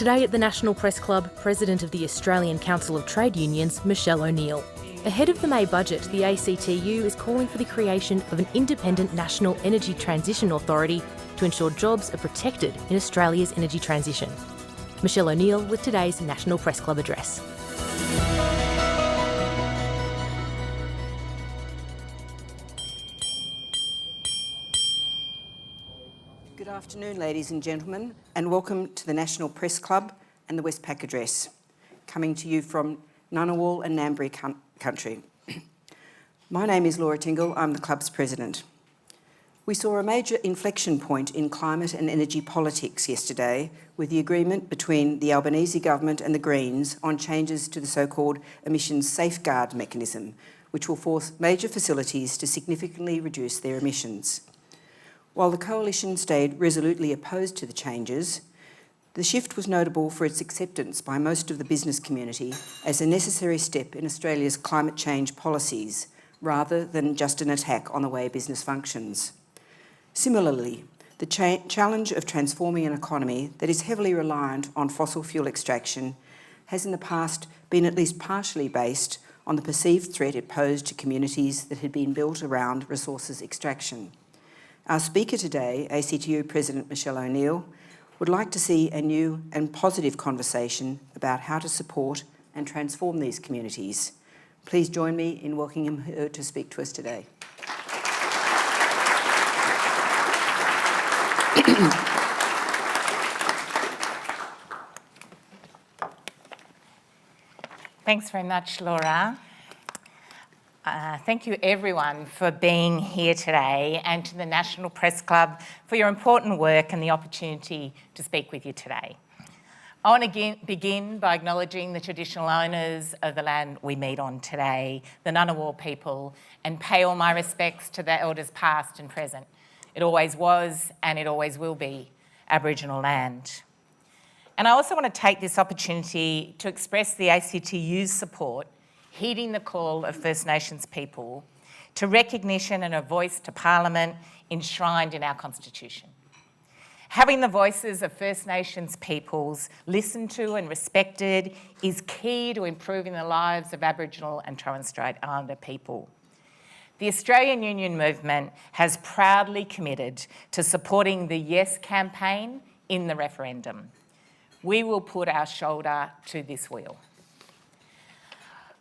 Today at the National Press Club, President of the Australian Council of Trade Unions, Michele O'Neil. Ahead of the May budget, the ACTU is calling for the creation of an independent National Energy Transition Authority to ensure jobs are protected in Australia's energy transition. Michele O'Neil with today's National Press Club address. Good afternoon, ladies and gentlemen, and welcome to the National Press Club and the Westpac Address, coming to you from Ngunnawal and Ngambri country. My name is Laura Tingle, I'm the club's president. We saw a major inflection point in climate and energy politics yesterday with the agreement between the Albanese government and the Greens on changes to the so-called emissions safeguard mechanism, which will force major facilities to significantly reduce their emissions. While the coalition stayed resolutely opposed to the changes, the shift was notable for its acceptance by most of the business community as a necessary step in Australia's climate change policies, rather than just an attack on the way business functions. Similarly, the challenge of transforming an economy that is heavily reliant on fossil fuel extraction has in the past been at least partially based on the perceived threat it posed to communities that had been built around resources extraction. Our speaker today, ACTU President Michele O'Neil, would like to see a new and positive conversation about how to support and transform these communities. Please join me in welcoming her to speak to us today. Thanks very much, Laura. Thank you everyone for being here today, and to the National Press Club for your important work and the opportunity to speak with you today. I want to begin by acknowledging the traditional owners of the land we meet on today, the Ngunnawal people, and pay all my respects to the elders past and present. It always was and it always will be Aboriginal land. And I also want to take this opportunity to express the ACTU's support, heeding the call of First Nations people, to recognition and a voice to Parliament enshrined in our Constitution. Having the voices of First Nations peoples listened to and respected is key to improving the lives of Aboriginal and Torres Strait Islander people. The Australian Union movement has proudly committed to supporting the Yes campaign in the referendum. We will put our shoulder to this wheel.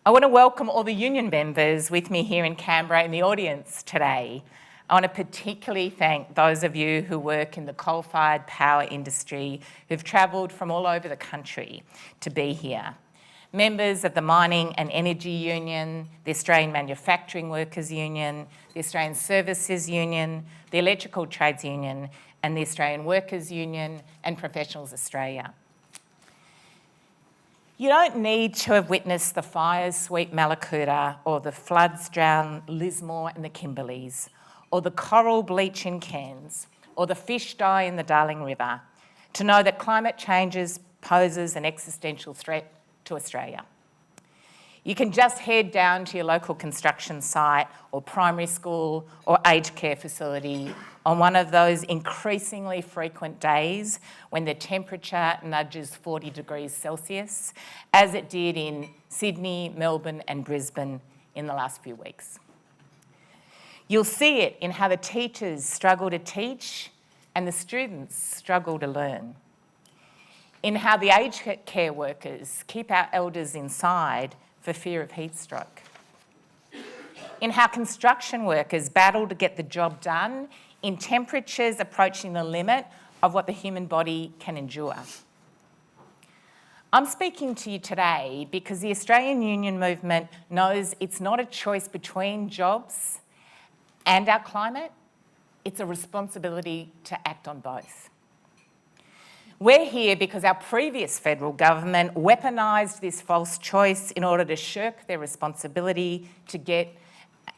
I want to welcome all the union members with me here in Canberra in the audience today. I want to particularly thank those of you who work in the coal-fired power industry who've travelled from all over the country to be here. Members of the Mining and Energy Union, the Australian Manufacturing Workers Union, the Australian Services Union, the Electrical Trades Union, and the Australian Workers Union and Professionals Australia. You don't need to have witnessed the fires sweep Mallacoota or the floods drown Lismore and the Kimberleys, or the coral bleach in Cairns, or the fish die in the Darling River to know that climate change poses an existential threat to Australia. You can just head down to your local construction site or primary school or aged care facility on one of those increasingly frequent days when the temperature nudges 40 degrees Celsius, as it did in Sydney, Melbourne and Brisbane in the last few weeks. You'll see it in how the teachers struggle to teach and the students struggle to learn. In how the aged care workers keep our elders inside for fear of heat stroke. In how construction workers battle to get the job done in temperatures approaching the limit of what the human body can endure. I'm speaking to you today because the Australian Union movement knows it's not a choice between jobs and our climate, it's a responsibility to act on both. We're here because our previous federal government weaponised this false choice in order to shirk their responsibility to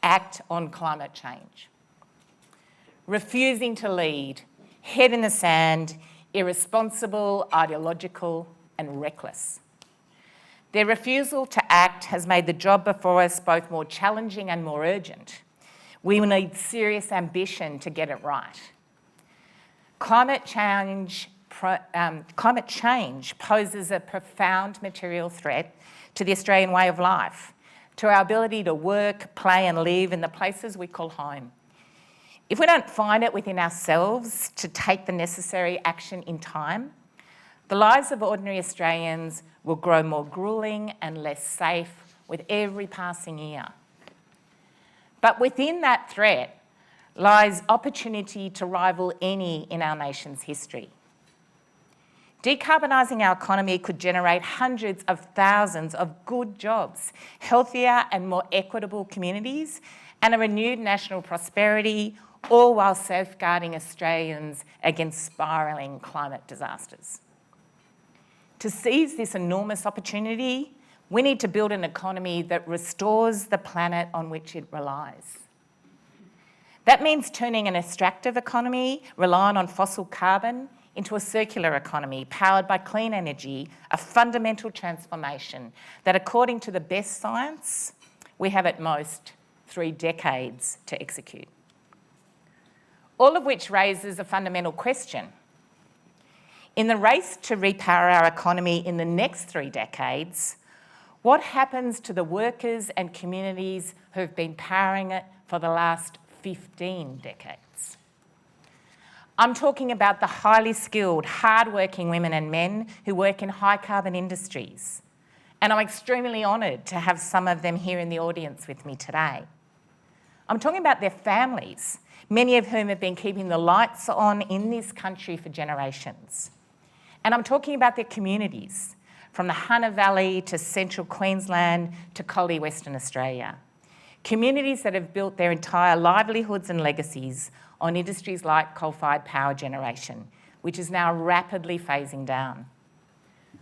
act on climate change. Refusing to lead, head in the sand, irresponsible, ideological and reckless. Their refusal to act has made the job before us both more challenging and more urgent. We will need serious ambition to get it right. Climate change climate change poses a profound material threat to the Australian way of life, to our ability to work, play and live in the places we call home. If we don't find it within ourselves to take the necessary action in time, the lives of ordinary Australians will grow more gruelling and less safe with every passing year. But within that threat lies opportunity to rival any in our nation's history. Decarbonising our economy could generate hundreds of thousands of good jobs, healthier and more equitable communities, and a renewed national prosperity, all while safeguarding Australians against spiralling climate disasters. To seize this enormous opportunity, we need to build an economy that restores the planet on which it relies. That means turning an extractive economy relying on fossil carbon into a circular economy powered by clean energy, a fundamental transformation that, according to the best science, we have at most 3 decades to execute. All of which raises a fundamental question. In the race to repower our economy in the next 3 decades, what happens to the workers and communities who've been powering it for the last 15 decades? I'm talking about the highly skilled, hard-working women and men who work in high-carbon industries. And I'm extremely honoured to have some of them here in the audience with me today. I'm talking about their families, many of whom have been keeping the lights on in this country for generations. And I'm talking about their communities, from the Hunter Valley to central Queensland to Collie, Western Australia. Communities that have built their entire livelihoods and legacies on industries like coal-fired power generation, which is now rapidly phasing down.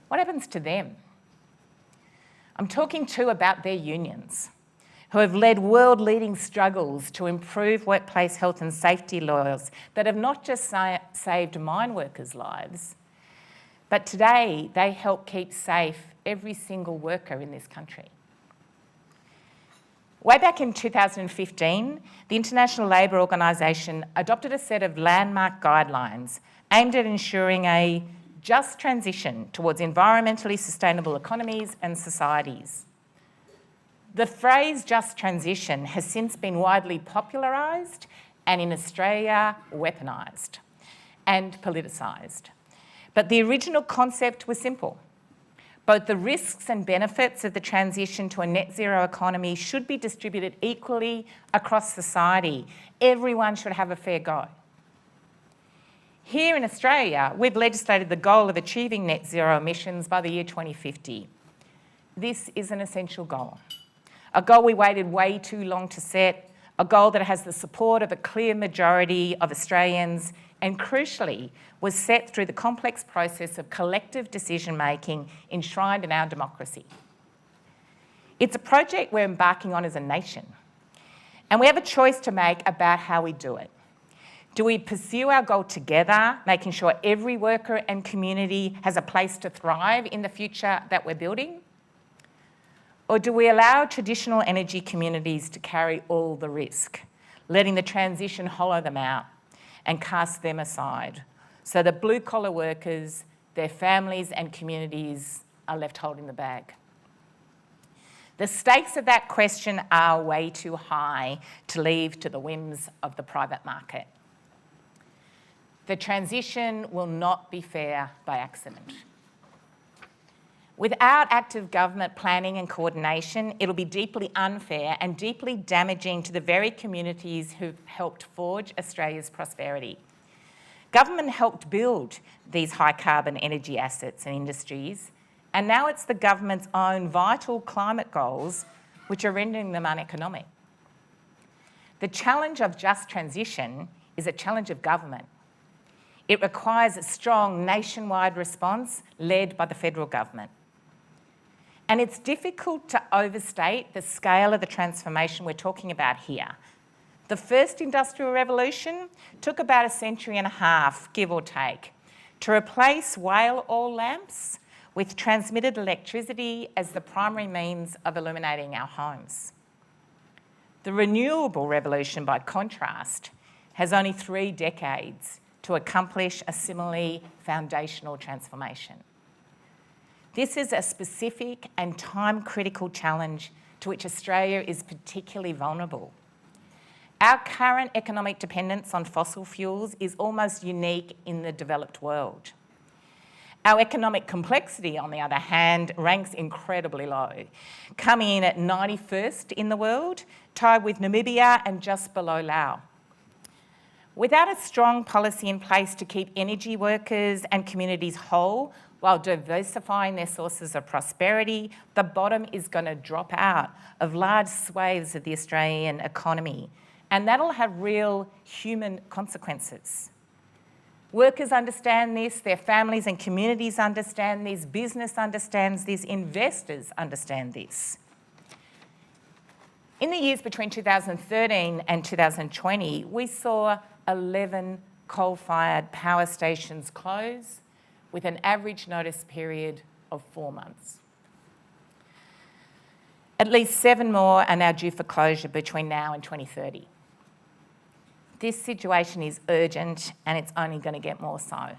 What happens to them? I'm talking too about their unions, who have led world-leading struggles to improve workplace health and safety laws that have not just saved mine workers' lives, but today they help keep safe every single worker in this country. Way back in 2015, the International Labour Organisation adopted a set of landmark guidelines aimed at ensuring a just transition towards environmentally sustainable economies and societies. The phrase just transition has since been widely popularised and in Australia weaponised and politicised. But the original concept was simple. Both the risks and benefits of the transition to a net zero economy should be distributed equally across society. Everyone should have a fair go. Here in Australia, we've legislated the goal of achieving net zero emissions by the year 2050. This is an essential goal, a goal we waited way too long to set, a goal that has the support of a clear majority of Australians and, crucially, was set through the complex process of collective decision-making enshrined in our democracy. It's a project we're embarking on as a nation, and we have a choice to make about how we do it. Do we pursue our goal together, making sure every worker and community has a place to thrive in the future that we're building? Or do we allow traditional energy communities to carry all the risk, letting the transition hollow them out and cast them aside, so that blue-collar workers, their families and communities are left holding the bag? The stakes of that question are way too high to leave to the whims of the private market. The transition will not be fair by accident. Without active government planning and coordination, it'll be deeply unfair and deeply damaging to the very communities who've helped forge Australia's prosperity. Government helped build these high-carbon energy assets and industries, and now it's the government's own vital climate goals which are rendering them uneconomic. The challenge of just transition is a challenge of government. It requires a strong nationwide response led by the federal government. And it's difficult to overstate the scale of the transformation we're talking about here. The first industrial revolution took about 1.5 centuries, give or take, to replace whale oil lamps with transmitted electricity as the primary means of illuminating our homes. The renewable revolution, by contrast, has only 3 decades to accomplish a similarly foundational transformation. This is a specific and time-critical challenge to which Australia is particularly vulnerable. Our current economic dependence on fossil fuels is almost unique in the developed world. Our economic complexity, on the other hand, ranks incredibly low, coming in at 91st in the world, tied with Namibia and just below Laos. Without a strong policy in place to keep energy workers and communities whole while diversifying their sources of prosperity, the bottom is going to drop out of large swathes of the Australian economy, and that'll have real human consequences. Workers understand this, their families and communities understand this, business understands this, investors understand this. In the years between 2013 and 2020, we saw 11 coal-fired power stations close with an average notice period of 4 months. At least 7 more are now due for closure between now and 2030. This situation is urgent and it's only going to get more so.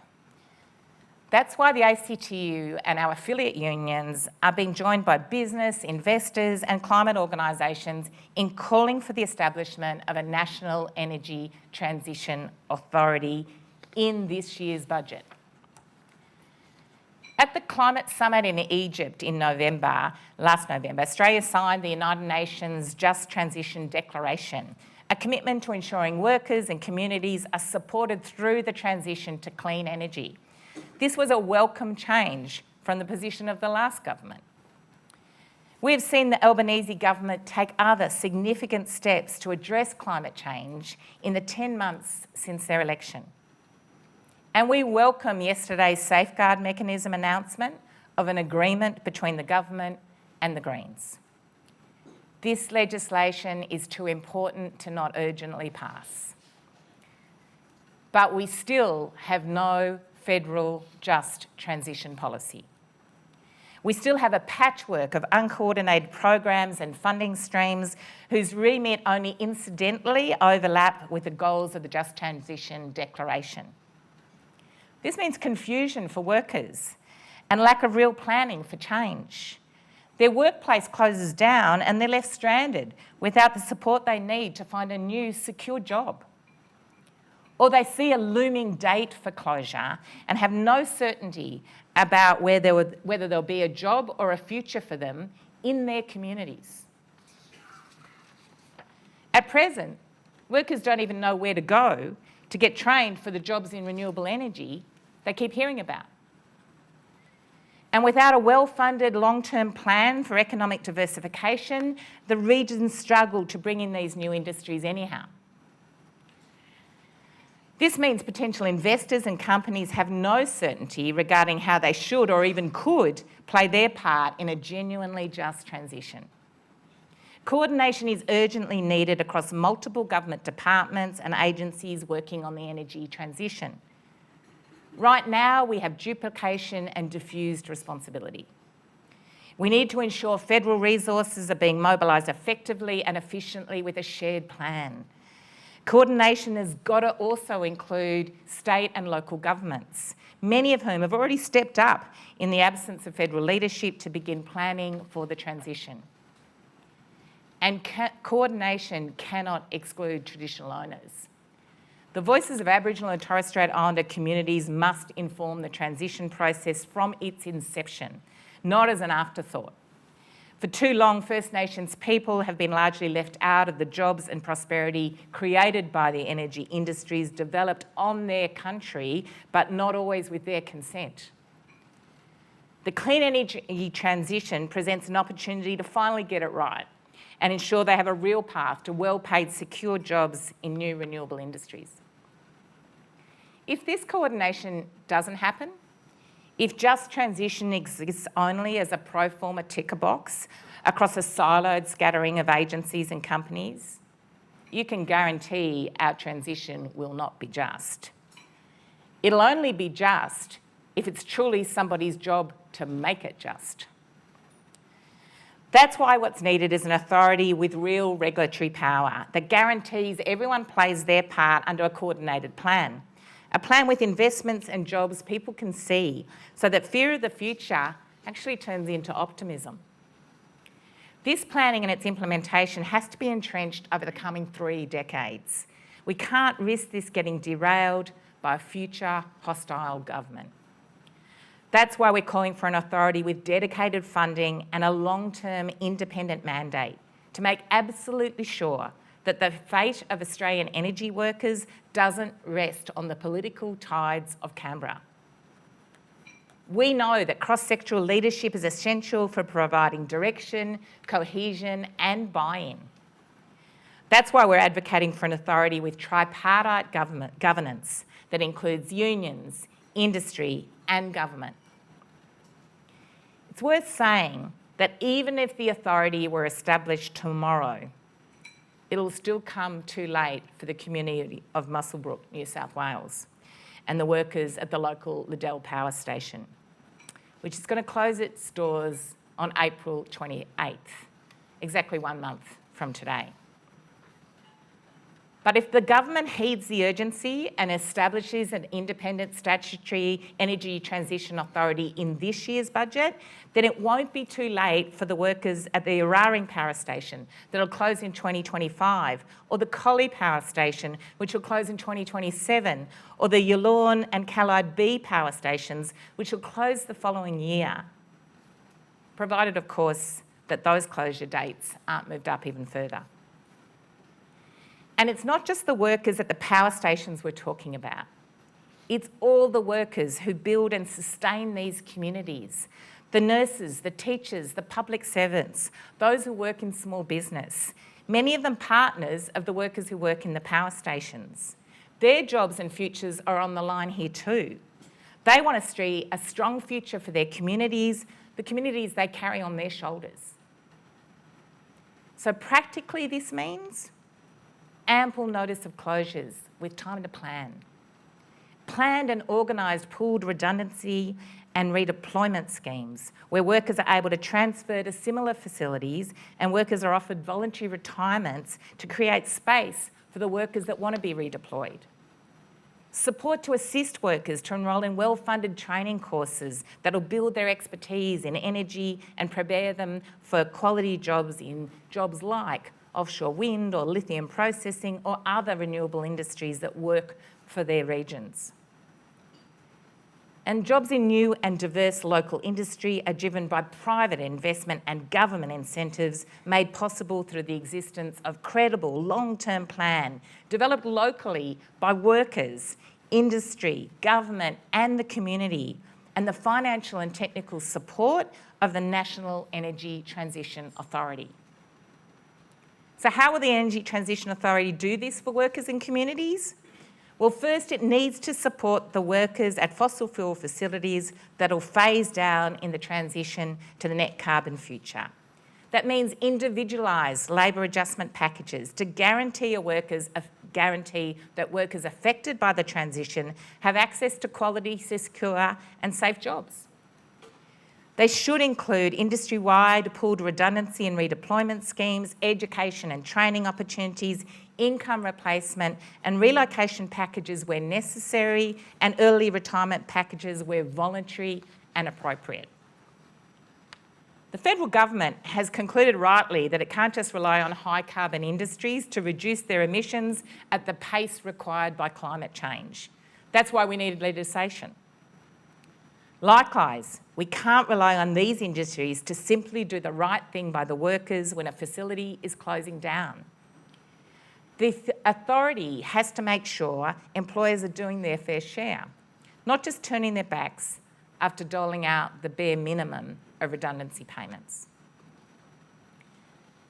That's why the ACTU and our affiliate unions are being joined by business, investors and climate organisations in calling for the establishment of a National Energy Transition Authority in this year's budget. At the Climate Summit in Egypt in last November, Australia signed the United Nations Just Transition Declaration, a commitment to ensuring workers and communities are supported through the transition to clean energy. This was a welcome change from the position of the last government. We have seen the Albanese government take other significant steps to address climate change in the 10 months since their election. And we welcome yesterday's safeguard mechanism announcement of an agreement between the government and the Greens. This legislation is too important to not urgently pass. But we still have no federal just transition policy. We still have a patchwork of uncoordinated programs and funding streams whose remit only incidentally overlap with the goals of the Just Transition Declaration. This means confusion for workers and lack of real planning for change. Their workplace closes down and they're left stranded without the support they need to find a new secure job. Or they see a looming date for closure and have no certainty about whether there'll be a job or a future for them in their communities. At present, workers don't even know where to go to get trained for the jobs in renewable energy they keep hearing about. And without a well-funded long-term plan for economic diversification, the regions struggle to bring in these new industries anyhow. This means potential investors and companies have no certainty regarding how they should or even could play their part in a genuinely just transition. Coordination is urgently needed across multiple government departments and agencies working on the energy transition. Right now, we have duplication and diffused responsibility. We need to ensure federal resources are being mobilised effectively and efficiently with a shared plan. Coordination has got to also include state and local governments, many of whom have already stepped up in the absence of federal leadership to begin planning for the transition. And coordination cannot exclude traditional owners. The voices of Aboriginal and Torres Strait Islander communities must inform the transition process from its inception, not as an afterthought. For too long, First Nations people have been largely left out of the jobs and prosperity created by the energy industries developed on their country, but not always with their consent. The clean energy transition presents an opportunity to finally get it right and ensure they have a real path to well-paid, secure jobs in new renewable industries. If this coordination doesn't happen, if just transition exists only as a pro forma ticker box across a siloed scattering of agencies and companies, you can guarantee our transition will not be just. It'll only be just if it's truly somebody's job to make it just. That's why what's needed is an authority with real regulatory power that guarantees everyone plays their part under a coordinated plan. A plan with investments and jobs people can see so that fear of the future actually turns into optimism. This planning and its implementation has to be entrenched over the coming 3 decades. We can't risk this getting derailed by a future hostile government. That's why we're calling for an authority with dedicated funding and a long-term independent mandate to make absolutely sure that the fate of Australian energy workers doesn't rest on the political tides of Canberra. We know that cross-sectoral leadership is essential for providing direction, cohesion and buy-in. That's why we're advocating for an authority with tripartite governance that includes unions, industry and government. It's worth saying that even if the authority were established tomorrow, it'll still come too late for the community of Muswellbrook, New South Wales, and the workers at the local Liddell Power Station, which is going to close its doors on April 28th, exactly 1 month from today. But if the government heeds the urgency and establishes an independent statutory energy transition authority in this year's budget, then it won't be too late for the workers at the Eraring Power Station that'll close in 2025, or the Collie Power Station, which will close in 2027, or the Yallourn and Callide B Power Stations, which will close the following year, provided, of course, that those closure dates aren't moved up even further. And it's not just the workers at the power stations we're talking about. It's all the workers who build and sustain these communities. The nurses, the teachers, the public servants, those who work in small business, many of them partners of the workers who work in the power stations. Their jobs and futures are on the line here too. They want to see a strong future for their communities, the communities they carry on their shoulders. So practically this means ample notice of closures with time to plan. Planned and organised pooled redundancy and redeployment schemes where workers are able to transfer to similar facilities and workers are offered voluntary retirements to create space for the workers that want to be redeployed. Support to assist workers to enrol in well-funded training courses that will build their expertise in energy and prepare them for quality jobs in jobs like offshore wind or lithium processing or other renewable industries that work for their regions. And jobs in new and diverse local industry are driven by private investment and government incentives made possible through the existence of credible long-term plan developed locally by workers, industry, government and the community, and the financial and technical support of the National Energy Transition Authority. So how will the Energy Transition Authority do this for workers and communities? Well, first, it needs to support the workers at fossil fuel facilities that will phase down in the transition to the net carbon future. That means individualised labour adjustment packages to guarantee that workers affected by the transition have access to quality, secure and safe jobs. They should include industry-wide pooled redundancy and redeployment schemes, education and training opportunities, income replacement and relocation packages where necessary, and early retirement packages where voluntary and appropriate. The federal government has concluded rightly that it can't just rely on high carbon industries to reduce their emissions at the pace required by climate change. That's why we need legislation. Likewise, we can't rely on these industries to simply do the right thing by the workers when a facility is closing down. The authority has to make sure employers are doing their fair share, not just turning their backs after doling out the bare minimum of redundancy payments.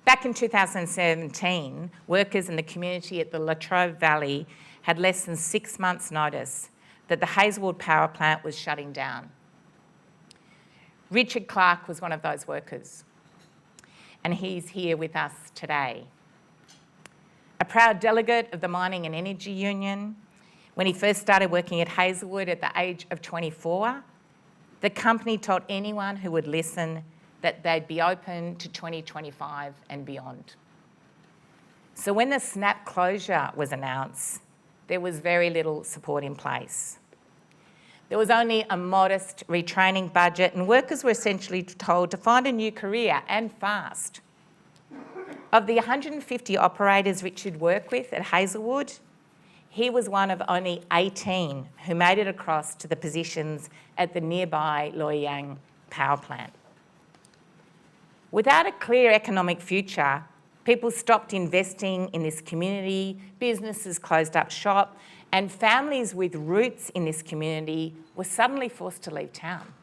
Back in 2017, workers in the community at the Latrobe Valley had less than 6 months' notice that the Hazelwood power plant was shutting down. Richard Clark was one of those workers, and he's here with us today. A proud delegate of the Mining and Energy Union, when he first started working at Hazelwood at the age of 24, the company told anyone who would listen that they'd be open to 2025 and beyond. So when the snap closure was announced, there was very little support in place. There was only a modest retraining budget and workers were essentially told to find a new career, and fast. Of the 150 operators Richard worked with at Hazelwood, he was one of only 18 who made it across to the positions at the nearby Loy Yang power plant. Without a clear economic future, people stopped investing in this community, businesses closed up shop, and families with roots in this community were suddenly forced to leave town.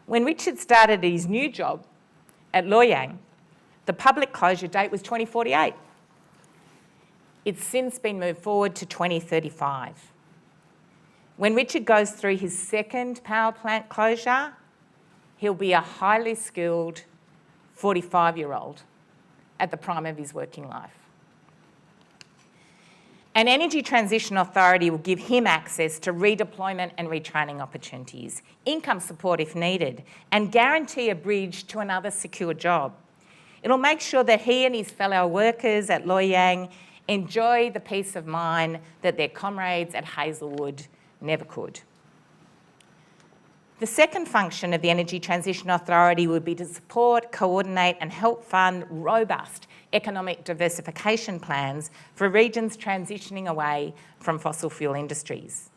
When Richard started his new job at Loy Yang, the public closure date was 2048. It's since been moved forward to 2035. When Richard goes through his second power plant closure, he'll be a highly skilled 45-year-old at the prime of his working life. An Energy Transition Authority will give him access to redeployment and retraining opportunities, income support if needed, and guarantee a bridge to another secure job. It'll make sure that he and his fellow workers at Loy Yang enjoy the peace of mind that their comrades at Hazelwood never could. The second function of the Energy Transition Authority would be to support, coordinate and help fund robust economic diversification plans for regions transitioning away from fossil fuel industries.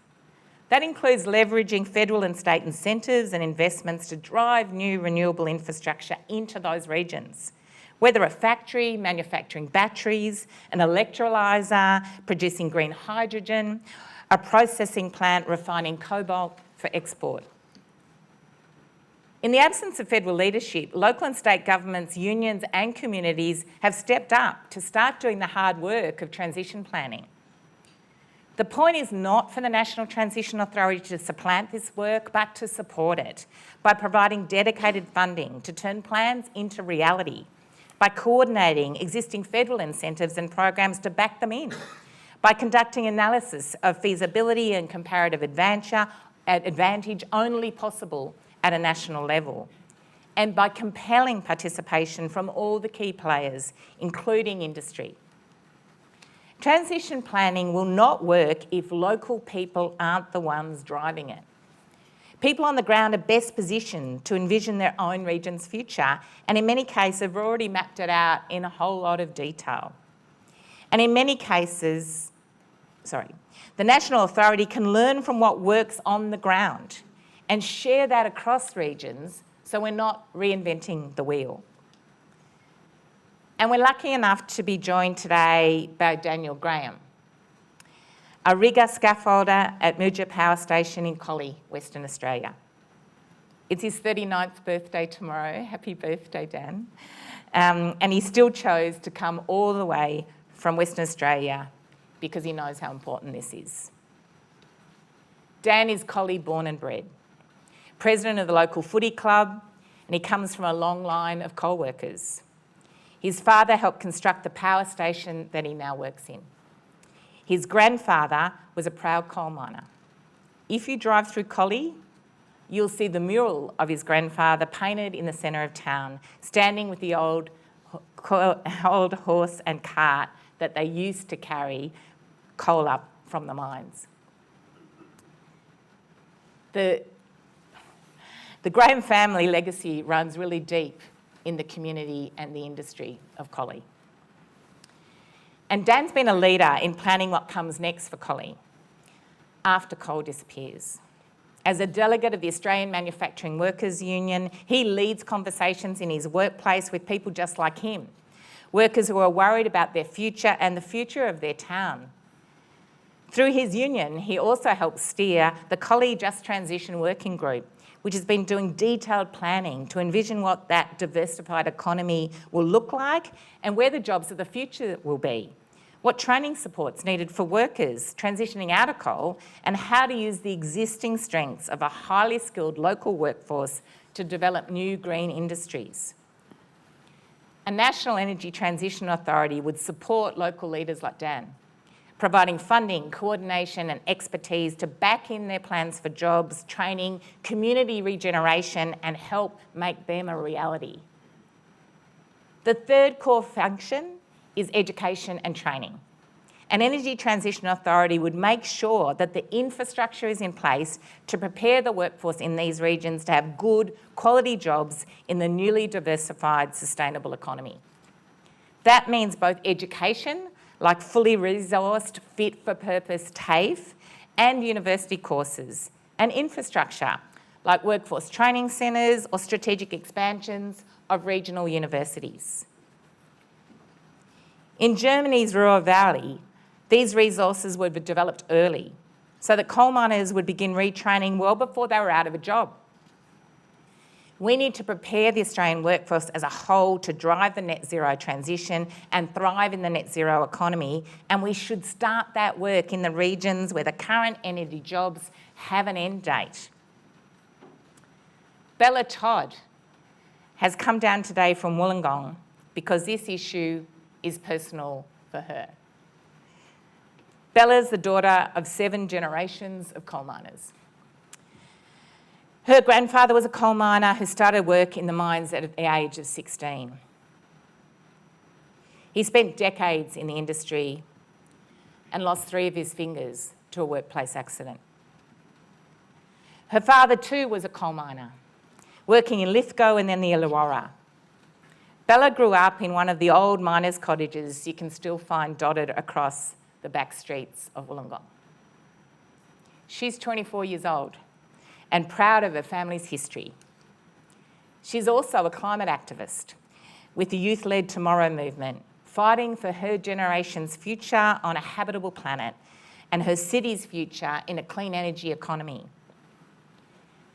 That includes leveraging federal and state incentives and investments to drive new renewable infrastructure into those regions. Whether a factory manufacturing batteries, an electrolyser producing green hydrogen, a processing plant refining cobalt for export. In the absence of federal leadership, local and state governments, unions and communities have stepped up to start doing the hard work of transition planning. The point is not for the National Transition Authority to supplant this work, but to support it by providing dedicated funding to turn plans into reality, by coordinating existing federal incentives and programs to back them in, by conducting analysis of feasibility and comparative advantage only possible at a national level, and by compelling participation from all the key players, including industry. Transition planning will not work if local people aren't the ones driving it. People on the ground are best positioned to envision their own region's future, and in many cases have already mapped it out in a whole lot of detail. And in many cases, the National Authority can learn from what works on the ground and share that across regions so we're not reinventing the wheel. And we're lucky enough to be joined today by Daniel Graham, a rigger scaffolder at Muja Power Station in Collie, Western Australia. It's his 39th birthday tomorrow. Happy birthday, Dan. And he still chose to come all the way from Western Australia because he knows how important this is. Dan is Collie born and bred, president of the local footy club, and he comes from a long line of coal workers. His father helped construct the power station that he now works in. His grandfather was a proud coal miner. If you drive through Collie, you'll see the mural of his grandfather painted in the centre of town, standing with the old horse and cart that they used to carry coal up from the mines. The Graham family legacy runs really deep in the community and the industry of Collie. And Dan's been a leader in planning what comes next for Collie after coal disappears. As a delegate of the Australian Manufacturing Workers Union, he leads conversations in his workplace with people just like him, workers who are worried about their future and the future of their town. Through his union, he also helps steer the Collie Just Transition Working Group, which has been doing detailed planning to envision what that diversified economy will look like and where the jobs of the future will be, what training support's needed for workers transitioning out of coal, and how to use the existing strengths of a highly skilled local workforce to develop new green industries. A National Energy Transition Authority would support local leaders like Dan, providing funding, coordination and expertise to back in their plans for jobs, training, community regeneration and help make them a reality. The third core function is education and training. An Energy Transition Authority would make sure that the infrastructure is in place to prepare the workforce in these regions to have good, quality jobs in the newly diversified, sustainable economy. That means both education, like fully resourced, fit-for-purpose TAFE, and university courses, and infrastructure, like workforce training centres or strategic expansions of regional universities. In Germany's Ruhr Valley, these resources were developed early so that coal miners would begin retraining well before they were out of a job. We need to prepare the Australian workforce as a whole to drive the net zero transition and thrive in the net zero economy, and we should start that work in the regions where the current energy jobs have an end date. Bella Todd has come down today from Wollongong because this issue is personal for her. Bella's the daughter of 7 generations of coal miners. Her grandfather was a coal miner who started work in the mines at the age of 16. He spent decades in the industry and lost 3 of his fingers to a workplace accident. Her father too was a coal miner, working in Lithgow and then the Illawarra. Bella grew up in one of the old miners' cottages you can still find dotted across the back streets of Wollongong. She's 24 years old and proud of her family's history. She's also a climate activist with the youth-led Tomorrow movement, fighting for her generation's future on a habitable planet and her city's future in a clean energy economy.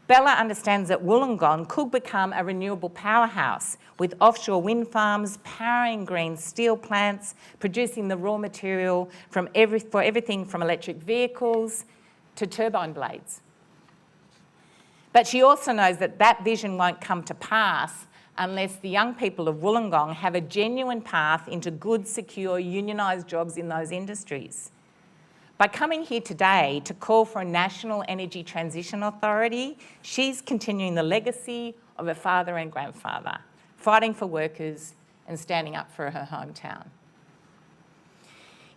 Bella understands that Wollongong could become a renewable powerhouse with offshore wind farms, powering green steel plants, producing the raw material for everything from electric vehicles to turbine blades. But she also knows that that vision won't come to pass unless the young people of Wollongong have a genuine path into good, secure, unionised jobs in those industries. By coming here today to call for a National Energy Transition Authority, she's continuing the legacy of her father and grandfather, fighting for workers and standing up for her hometown.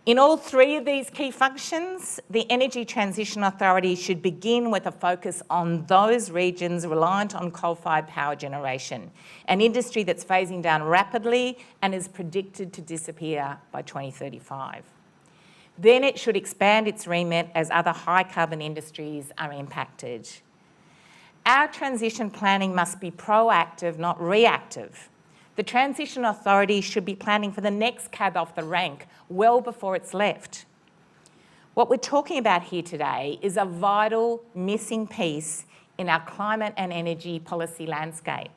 In all 3 of these key functions, the Energy Transition Authority should begin with a focus on those regions reliant on coal-fired power generation, an industry that's phasing down rapidly and is predicted to disappear by 2035. Then it should expand its remit as other high-carbon industries are impacted. Our transition planning must be proactive, not reactive. The Transition Authority should be planning for the next cab off the rank well before it's left. What we're talking about here today is a vital missing piece in our climate and energy policy landscape.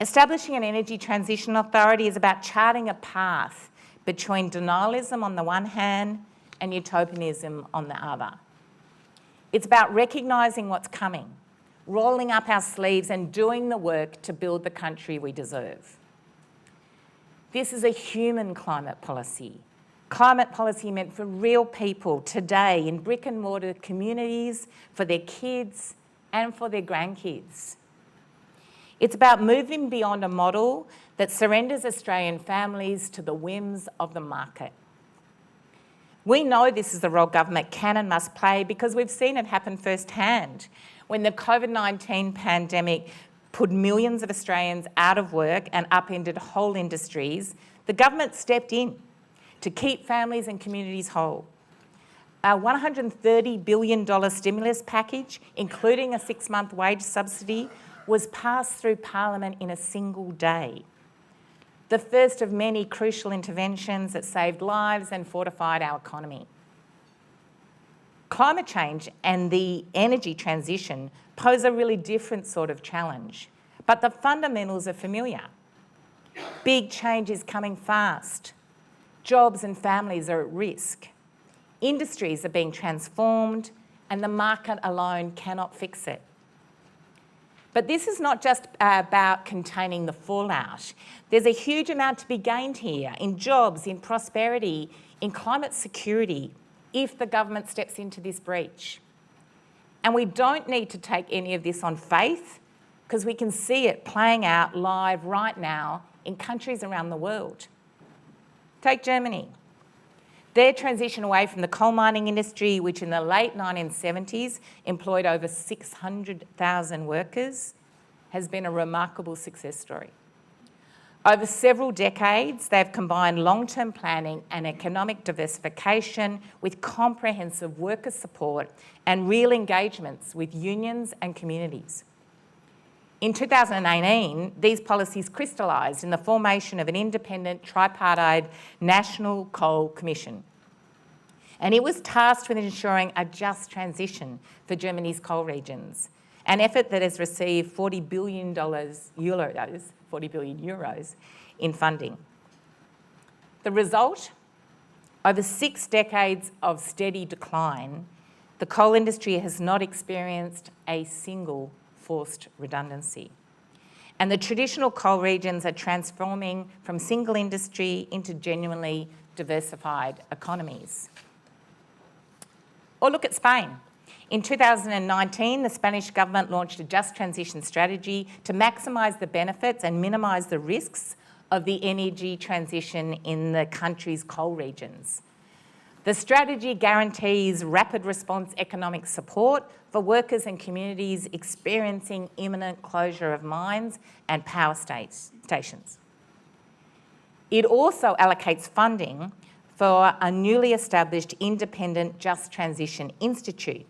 Establishing an Energy Transition Authority is about charting a path between denialism on the one hand and utopianism on the other. It's about recognising what's coming, rolling up our sleeves and doing the work to build the country we deserve. This is a human climate policy meant for real people today in brick and mortar communities, for their kids and for their grandkids. It's about moving beyond a model that surrenders Australian families to the whims of the market. We know this is the role government can and must play because we've seen it happen firsthand. When the COVID-19 pandemic put millions of Australians out of work and upended whole industries, the government stepped in to keep families and communities whole. Our $130 billion stimulus package, including a 6-month wage subsidy, was passed through Parliament in a single day. The first of many crucial interventions that saved lives and fortified our economy. Climate change and the energy transition pose a really different sort of challenge, but the fundamentals are familiar. Big change is coming fast. Jobs and families are at risk. Industries are being transformed, and the market alone cannot fix it. But this is not just about containing the fallout. There's a huge amount to be gained here in jobs, in prosperity, in climate security, if the government steps into this breach. And we don't need to take any of this on faith because we can see it playing out live right now in countries around the world. Take Germany. Their transition away from the coal mining industry, which in the late 1970s employed over 600,000 workers, has been a remarkable success story. Over several decades, they've combined long-term planning and economic diversification with comprehensive worker support and real engagements with unions and communities. In 2018, these policies crystallised in the formation of an independent tripartite National Coal Commission. And it was tasked with ensuring a just transition for Germany's coal regions, an effort that has received €40 billion in funding. The result? Over 6 decades of steady decline, the coal industry has not experienced a single forced redundancy. And the traditional coal regions are transforming from single industry into genuinely diversified economies. Or look at Spain. In 2019, the Spanish government launched a just transition strategy to maximise the benefits and minimise the risks of the energy transition in the country's coal regions. The strategy guarantees rapid response economic support for workers and communities experiencing imminent closure of mines and power stations. It also allocates funding for a newly established independent Just Transition Institute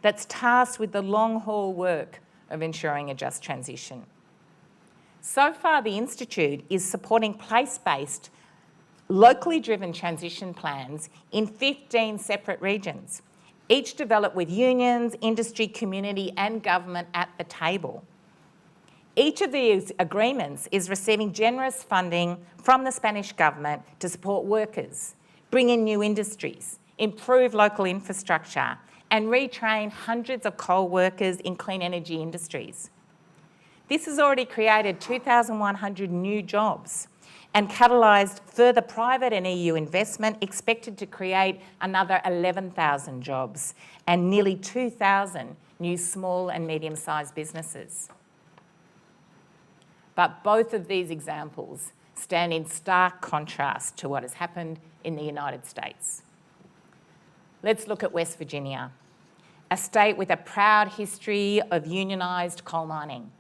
that's tasked with the long-haul work of ensuring a just transition. So far, the Institute is supporting place-based, locally driven transition plans in 15 separate regions, each developed with unions, industry, community and government at the table. Each of these agreements is receiving generous funding from the Spanish government to support workers, bring in new industries, improve local infrastructure and retrain hundreds of coal workers in clean energy industries. This has already created 2,100 new jobs and catalysed further private and EU investment expected to create another 11,000 jobs and nearly 2,000 new small and medium-sized businesses. But both of these examples stand in stark contrast to what has happened in the United States. Let's look at West Virginia, a state with a proud history of unionised coal mining.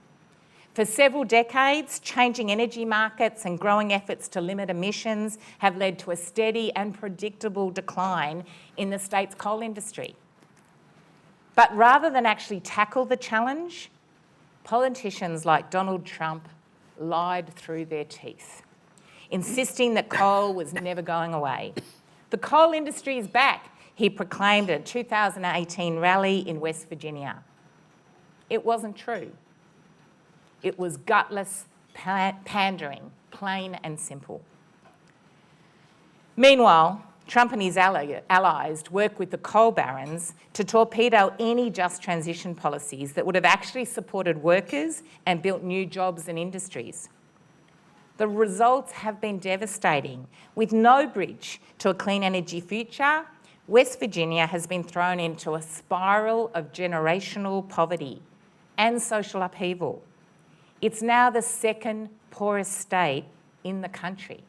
For several decades, changing energy markets and growing efforts to limit emissions have led to a steady and predictable decline in the state's coal industry. But rather than actually tackle the challenge, politicians like Donald Trump lied through their teeth, insisting that coal was never going away. The coal industry is back, he proclaimed at a 2018 rally in West Virginia. It wasn't true. It was gutless pandering, plain and simple. Meanwhile, Trump and his allies work with the coal barons to torpedo any just transition policies that would have actually supported workers and built new jobs and industries. The results have been devastating. With no bridge to a clean energy future, West Virginia has been thrown into a spiral of generational poverty and social upheaval. It's now the second poorest state in the country.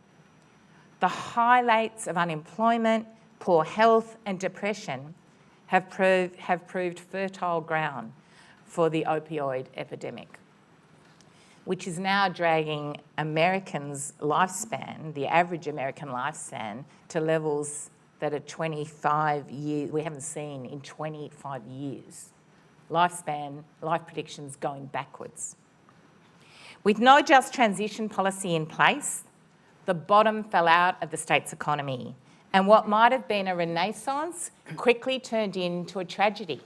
The high rates of unemployment, poor health and depression have proved fertile ground for the opioid epidemic, which is now dragging Americans' lifespan, the average American lifespan, to levels that are 25 years, we haven't seen in 25 years. Life predictions going backwards. With no just transition policy in place, the bottom fell out of the state's economy, and what might have been a renaissance quickly turned into a tragedy.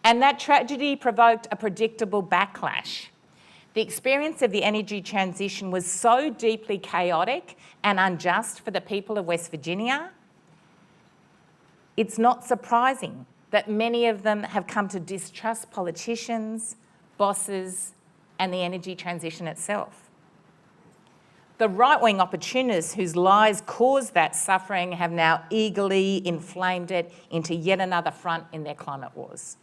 And that tragedy provoked a predictable backlash. The experience of the energy transition was so deeply chaotic and unjust for the people of West Virginia, it's not surprising that many of them have come to distrust politicians, bosses, and the energy transition itself. The right-wing opportunists whose lies caused that suffering have now eagerly inflamed it into yet another front in their climate wars.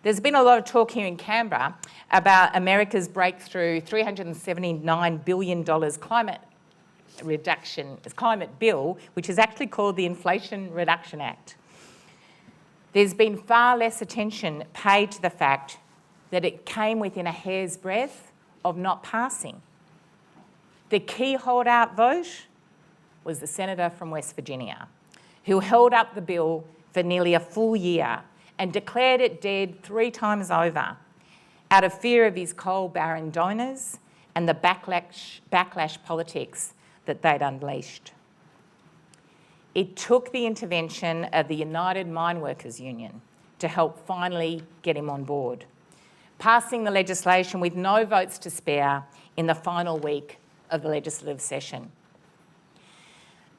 There's been a lot of talk here in Canberra about America's breakthrough $379 billion climate Climate Bill, which is actually called the Inflation Reduction Act. There's been far less attention paid to the fact that it came within a hair's breadth of not passing. The key holdout vote was the senator from West Virginia, who held up the bill for nearly a full year and declared it dead 3 times over out of fear of his coal baron donors and the backlash politics that they'd unleashed. It took the intervention of the United Mine Workers Union to help finally get him on board, passing the legislation with no votes to spare in the final week of the legislative session.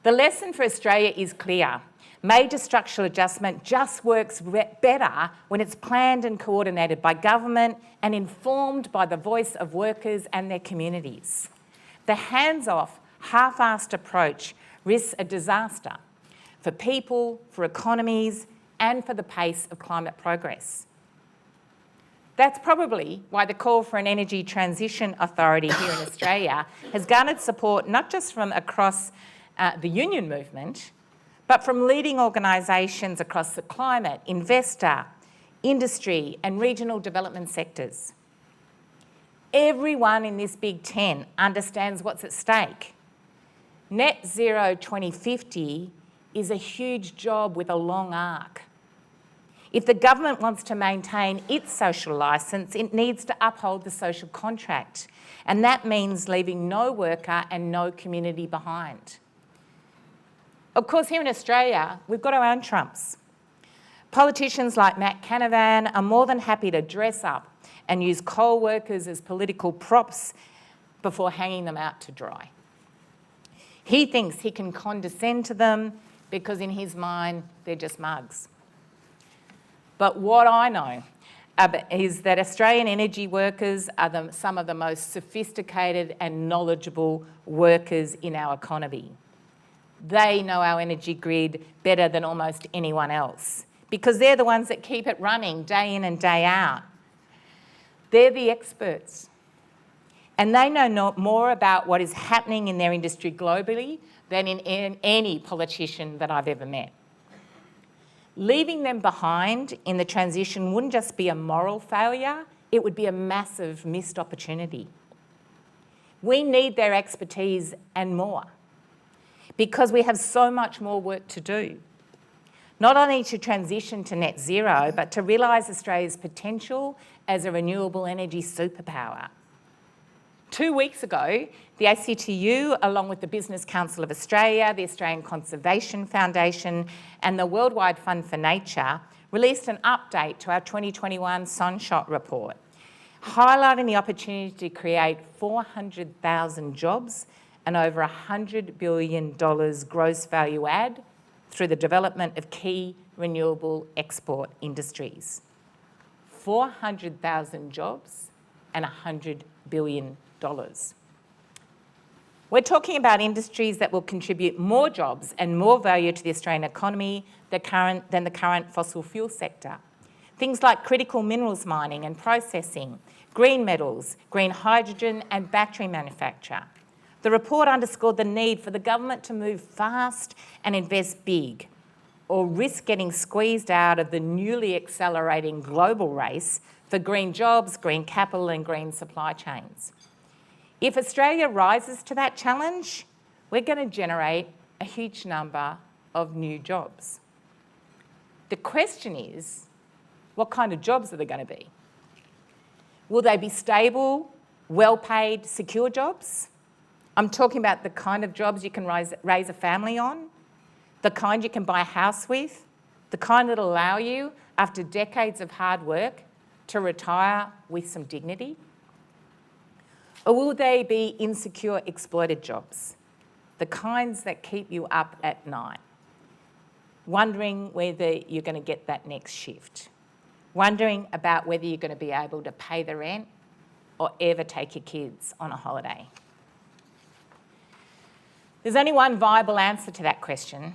The lesson for Australia is clear. Major structural adjustment just works better when it's planned and coordinated by government and informed by the voice of workers and their communities. The hands-off, half-assed approach risks a disaster for people, for economies, and for the pace of climate progress. That's probably why the call for an energy transition authority here in Australia has garnered support not just from across the union movement, but from leading organisations across the climate, investor, industry and regional development sectors. Everyone in this Big Ten understands what's at stake. Net zero 2050 is a huge job with a long arc. If the government wants to maintain its social licence, it needs to uphold the social contract, and that means leaving no worker and no community behind. Of course, here in Australia, we've got our own trumps. Politicians like Matt Canavan are more than happy to dress up and use coal workers as political props before hanging them out to dry. He thinks he can condescend to them because in his mind, they're just mugs. But what I know is that Australian energy workers are some of the most sophisticated and knowledgeable workers in our economy. They know our energy grid better than almost anyone else because they're the ones that keep it running day in and day out. They're the experts. And they know more about what is happening in their industry globally than in any politician that I've ever met. Leaving them behind in the transition wouldn't just be a moral failure, it would be a massive missed opportunity. We need their expertise and more because we have so much more work to do. Not only to transition to net zero, but to realise Australia's potential as a renewable energy superpower. 2 weeks ago, the ACTU, along with the Business Council of Australia, the Australian Conservation Foundation and the Worldwide Fund for Nature, released an update to our 2021 Sunshot report, highlighting the opportunity to create 400,000 jobs and over $100 billion gross value add through the development of key renewable export industries. 400,000 jobs and $100 billion. We're talking about industries that will contribute more jobs and more value to the Australian economy than the current fossil fuel sector. Things like critical minerals mining and processing, green metals, green hydrogen and battery manufacture. The report underscored the need for the government to move fast and invest big, or risk getting squeezed out of the newly accelerating global race for green jobs, green capital and green supply chains. If Australia rises to that challenge, we're going to generate a huge number of new jobs. The question is, what kind of jobs are they going to be? Will they be stable, well-paid, secure jobs? I'm talking about the kind of jobs you can raise a family on, the kind you can buy a house with, the kind that allow you, after decades of hard work, to retire with some dignity? Or will they be insecure, exploited jobs, the kinds that keep you up at night, wondering whether you're going to get that next shift, wondering about whether you're going to be able to pay the rent or ever take your kids on a holiday? There's only one viable answer to that question.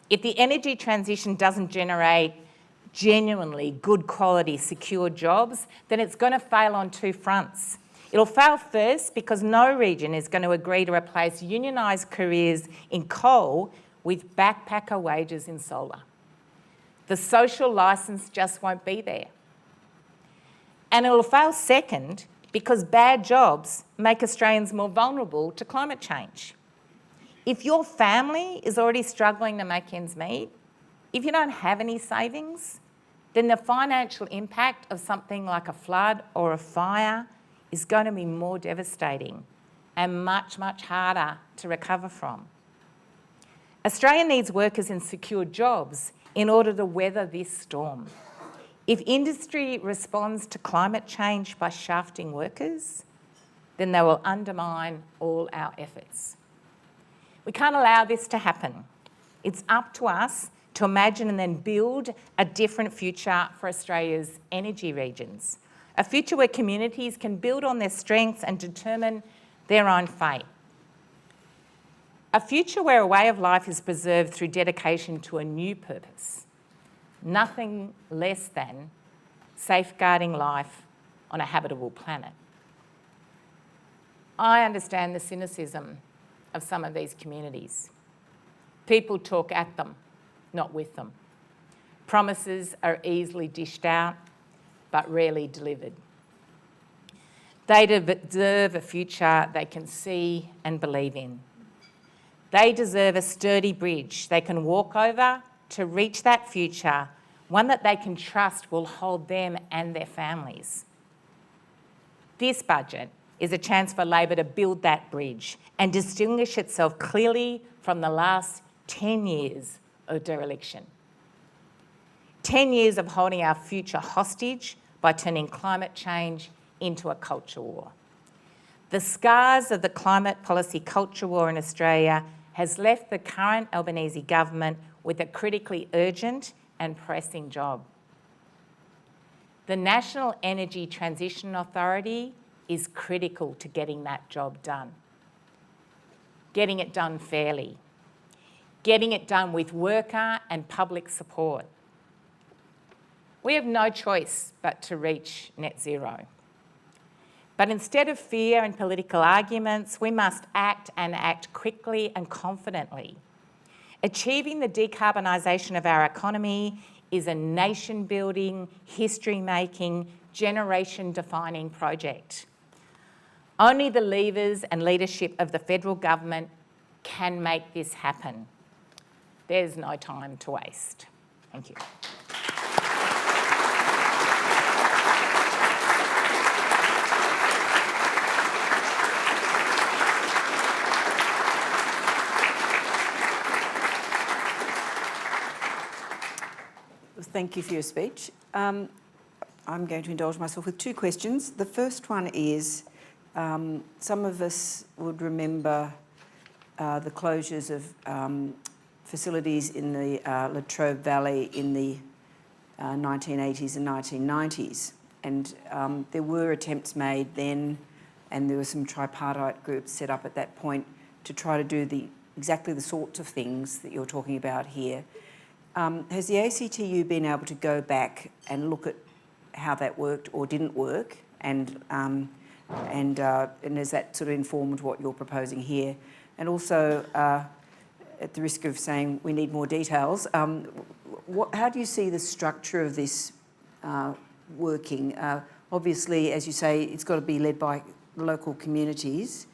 If the energy transition doesn't generate genuinely good quality, secure jobs, then it's going to fail on 2 fronts. It'll fail first because no region is going to agree to replace unionised careers in coal with backpacker wages in solar. The social licence just won't be there. And it'll fail second because bad jobs make Australians more vulnerable to climate change. If your family is already struggling to make ends meet, if you don't have any savings, then the financial impact of something like a flood or a fire is going to be more devastating and much, much harder to recover from. Australia needs workers in secure jobs in order to weather this storm. If industry responds to climate change by shafting workers, then they will undermine all our efforts. We can't allow this to happen. It's up to us to imagine and then build a different future for Australia's energy regions, a future where communities can build on their strengths and determine their own fate. A future where a way of life is preserved through dedication to a new purpose, nothing less than safeguarding life on a habitable planet. I understand the cynicism of some of these communities. People talk at them, not with them. Promises are easily dished out, but rarely delivered. They deserve a future they can see and believe in. They deserve a sturdy bridge they can walk over to reach that future, one that they can trust will hold them and their families. This budget is a chance for Labor to build that bridge and distinguish itself clearly from the last 10 years of dereliction. 10 years of holding our future hostage by turning climate change into a culture war. The scars of the climate policy culture war in Australia has left the current Albanese government with a critically urgent and pressing job. The National Energy Transition Authority is critical to getting that job done. Getting it done fairly. Getting it done with worker and public support. We have no choice but to reach net zero. But instead of fear and political arguments, we must act and act quickly and confidently. Achieving the decarbonisation of our economy is a nation-building, history-making, generation-defining project. Only the levers and leadership of the federal government can make this happen. There's no time to waste. Thank you. Thank you for your speech. I'm going to indulge myself with two questions. The first one is, some of us would remember the closures of facilities in the Latrobe Valley in the 1980s and 1990s. And there were attempts made then, and there were some tripartite groups set up at that point to try to do exactly the sorts of things that you're talking about here. Has the ACTU been able to go back and look at how that worked or didn't work, and has that sort of informed what you're proposing here? And also, at the risk of saying we need more details, how do you see the structure of this working? Obviously, as you say, it's got to be led by local communities,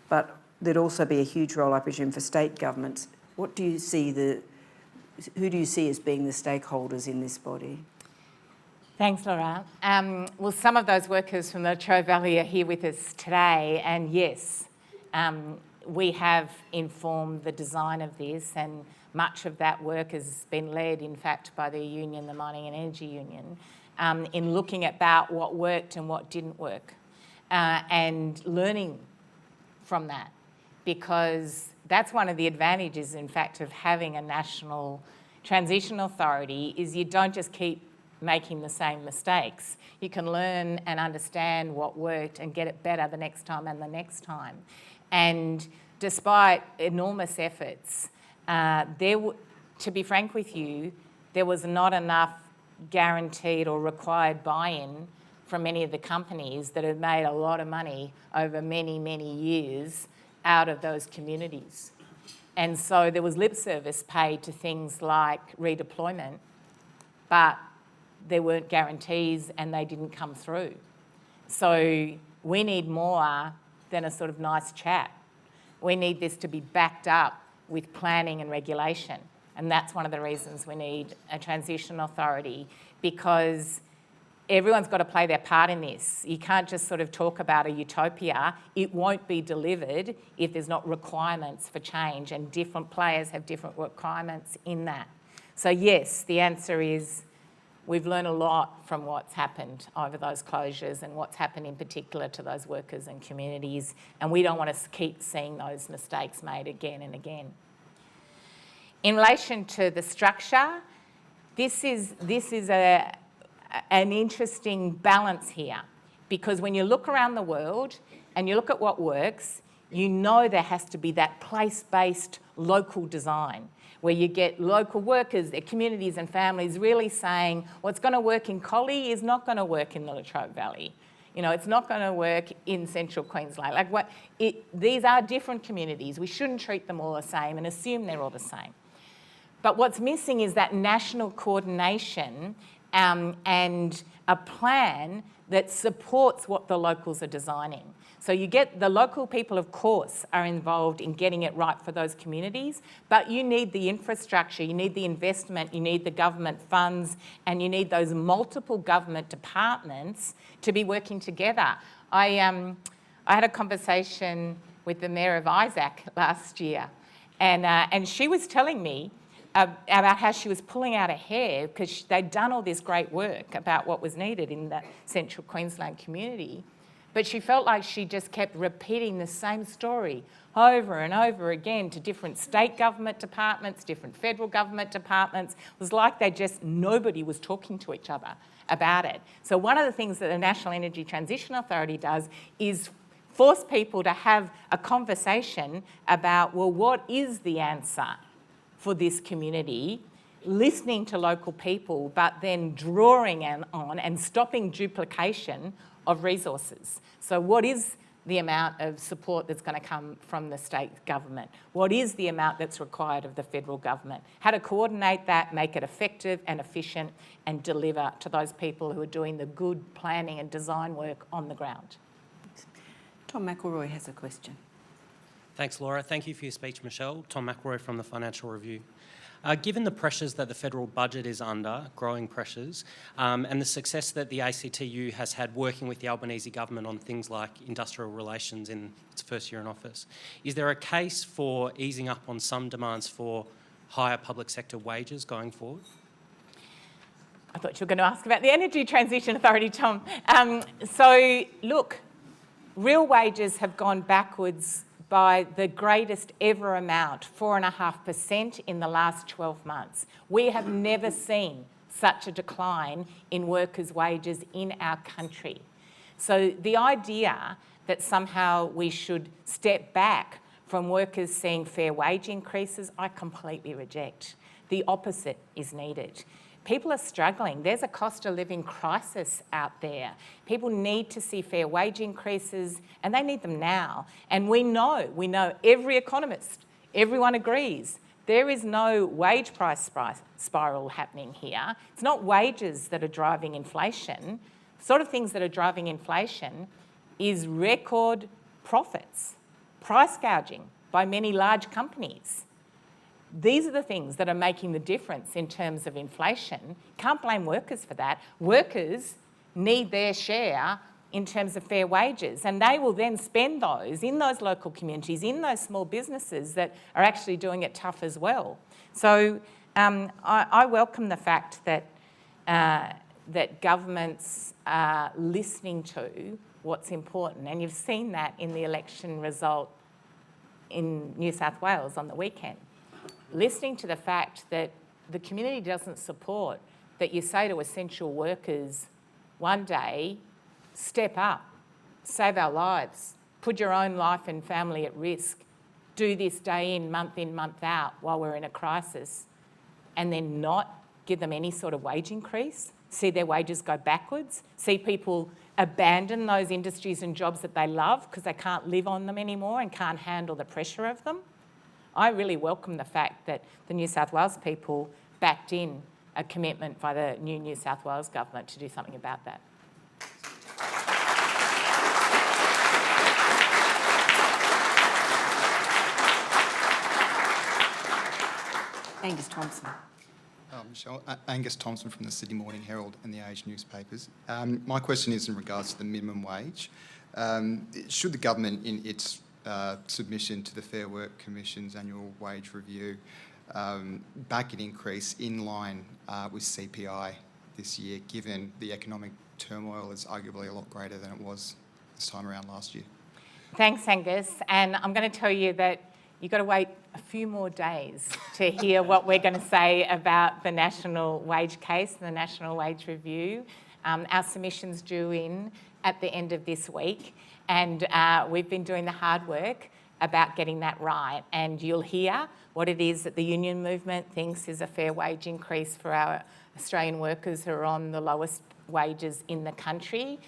but there'd also be a huge role, I presume, for state governments. What do you see who do you see as being the stakeholders in this body? Thanks, Laura. Well, some of those workers from the Latrobe Valley are here with us today, and yes, we have informed the design of this, and much of that work has been led, in fact, by the union, the Mining and Energy Union, in looking about what worked and what didn't work, and learning from that, because that's one of the advantages, in fact, of having a national transition authority, is you don't just keep making the same mistakes. You can learn and understand what worked and get it better the next time and the next time. And despite enormous efforts, to be frank with you, there was not enough guaranteed or required buy-in from many of the companies that have made a lot of money over many, many years out of those communities. And so there was lip service paid to things like redeployment, but there weren't guarantees and they didn't come through. So we need more than a sort of nice chat. We need this to be backed up with planning and regulation. And that's one of the reasons we need a transition authority, because everyone's got to play their part in this. You can't just sort of talk about a utopia. It won't be delivered if there's not requirements for change, and different players have different requirements in that. So yes, the answer is we've learned a lot from what's happened over those closures and what's happened in particular to those workers and communities, and we don't want to keep seeing those mistakes made again and again. In relation to the structure, this is an interesting balance here, because when you look around the world and you look at what works, you know there has to be that place-based local design where you get local workers, their communities and families really saying what's going to work in Collie is not going to work in the Latrobe Valley. You know, it's not going to work in central Queensland. These are different communities. We shouldn't treat them all the same and assume they're all the same. But what's missing is that national coordination and a plan that supports what the locals are designing. So you get the local people, of course, are involved in getting it right for those communities, but you need the infrastructure, you need the investment, you need the government funds, and you need those multiple government departments to be working together. I had a conversation with the Mayor of Isaac last year, and she was telling me about how she was pulling out her hair because they'd done all this great work about what was needed in the central Queensland community, but she felt like she just kept repeating the same story over and over again to different state government departments, different federal government departments. It was like nobody was talking to each other about it. So one of the things that the National Energy Transition Authority does is force people to have a conversation about, well, what is the answer for this community, listening to local people, but then drawing on and stopping duplication of resources. So what is the amount of support that's going to come from the state government? What is the amount that's required of the federal government? How to coordinate that, make it effective and efficient, and deliver to those people who are doing the good planning and design work on the ground. Tom McElroy has a question. Thanks, Laura. Thank you for your speech, Michelle. Tom McElroy from the Financial Review. Given the pressures that the federal budget is under, growing pressures, and the success that the ACTU has had working with the Albanese government on things like industrial relations in its first year in office, is there a case for easing up on some demands for higher public sector wages going forward? I thought you were going to ask about the Energy Transition Authority, Tom. So, look, real wages have gone backwards by the greatest ever amount, 4.5% in the last 12 months. We have never seen such a decline in workers' wages in our country. So the idea that somehow we should step back from workers seeing fair wage increases, I completely reject. The opposite is needed. People are struggling. There's a cost of living crisis out there. People need to see fair wage increases, and they need them now. And we know every economist, everyone agrees, there is no wage price spiral happening here. It's not wages that are driving inflation. The sort of things that are driving inflation is record profits, price gouging by many large companies. These are the things that are making the difference in terms of inflation. Can't blame workers for that. Workers need their share in terms of fair wages, and they will then spend those in those local communities, in those small businesses that are actually doing it tough as well. So I welcome the fact that governments are listening to what's important, and you've seen that in the election result in New South Wales on the weekend. Listening to the fact that the community doesn't support that you say to essential workers one day, step up, save our lives, put your own life and family at risk, do this day in, month out while we're in a crisis, and then not give them any sort of wage increase, see their wages go backwards, see people abandon those industries and jobs that they love because they can't live on them anymore and can't handle the pressure of them. I really welcome the fact that the New South Wales people backed in a commitment by the new New South Wales government to do something about that. Angus Thompson. Michelle, Angus Thompson from the Sydney Morning Herald and the Age newspapers. My question is in regards to the minimum wage. Should the government, in its submission to the Fair Work Commission's annual wage review, back an increase in line with CPI this year, given the economic turmoil is arguably a lot greater than it was this time around last year? Thanks, Angus. And I'm going to tell you that you've got to wait a few more days to hear what we're going to say about the national wage case and the national wage review. Our submission's due in at the end of this week, and we've been doing the hard work about getting that right. And you'll hear what it is that the union movement thinks is a fair wage increase for our Australian workers who are on the lowest wages in the country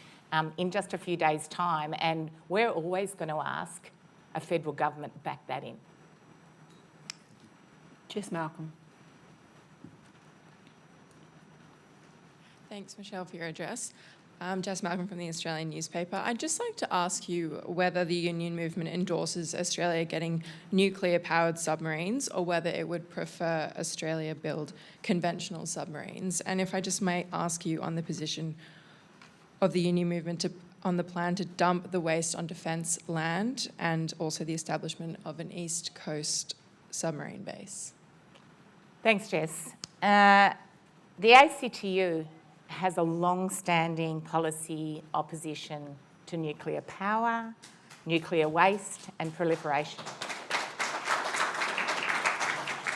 in just a few days' time. And we're always going to ask a federal government to back that in. Jess Malcolm. Thanks, Michelle, for your address. I'm Jess Malcolm from the Australian newspaper. I'd just like to ask you whether the union movement endorses Australia getting nuclear-powered submarines or whether it would prefer Australia build conventional submarines. And if I just may ask you on the position of the union movement on the plan to dump the waste on defence land and also the establishment of an East Coast submarine base. Thanks, Jess. The ACTU has a long-standing policy opposition to nuclear power, nuclear waste and proliferation.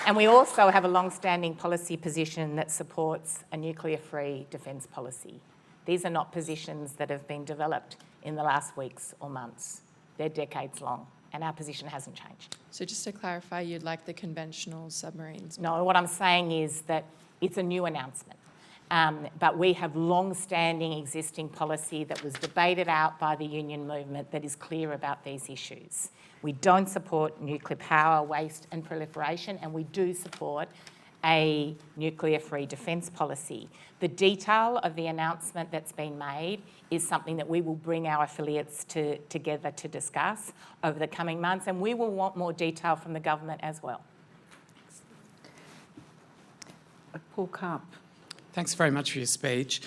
And we also have a long-standing policy position that supports a nuclear-free defence policy. These are not positions that have been developed in the last weeks or months. They're decades long, and our position hasn't changed. So just to clarify, you'd like the conventional submarines? No, what I'm saying is that it's a new announcement. But we have long-standing existing policy that was debated out by the union movement that is clear about these issues. We don't support nuclear power, waste and proliferation, and we do support a nuclear-free defence policy. The detail of the announcement that's been made is something that we will bring our affiliates together to discuss over the coming months, and we will want more detail from the government as well. Paul Karp. Thanks very much for your speech.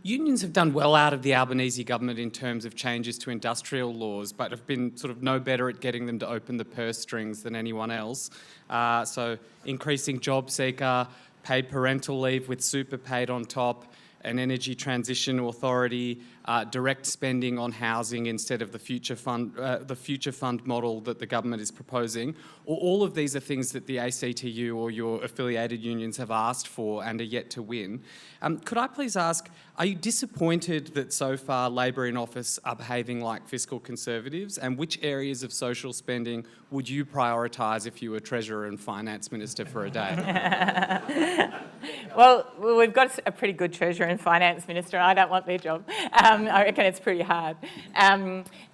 Unions have done well out of the Albanese government in terms of changes to industrial laws, but have been sort of no better at getting them to open the purse strings than anyone else. So increasing job seeker, paid parental leave with super paid on top, an energy transition authority, direct spending on housing instead of the future fund model that the government is proposing. All of these are things that the ACTU or your affiliated unions have asked for and are yet to win. Could I please ask, are you disappointed that so far Labor in office are behaving like fiscal conservatives, and which areas of social spending would you prioritise if you were Treasurer and Finance Minister for a day? Well, we've got a pretty good Treasurer and Finance Minister, and I don't want their job. I reckon it's pretty hard.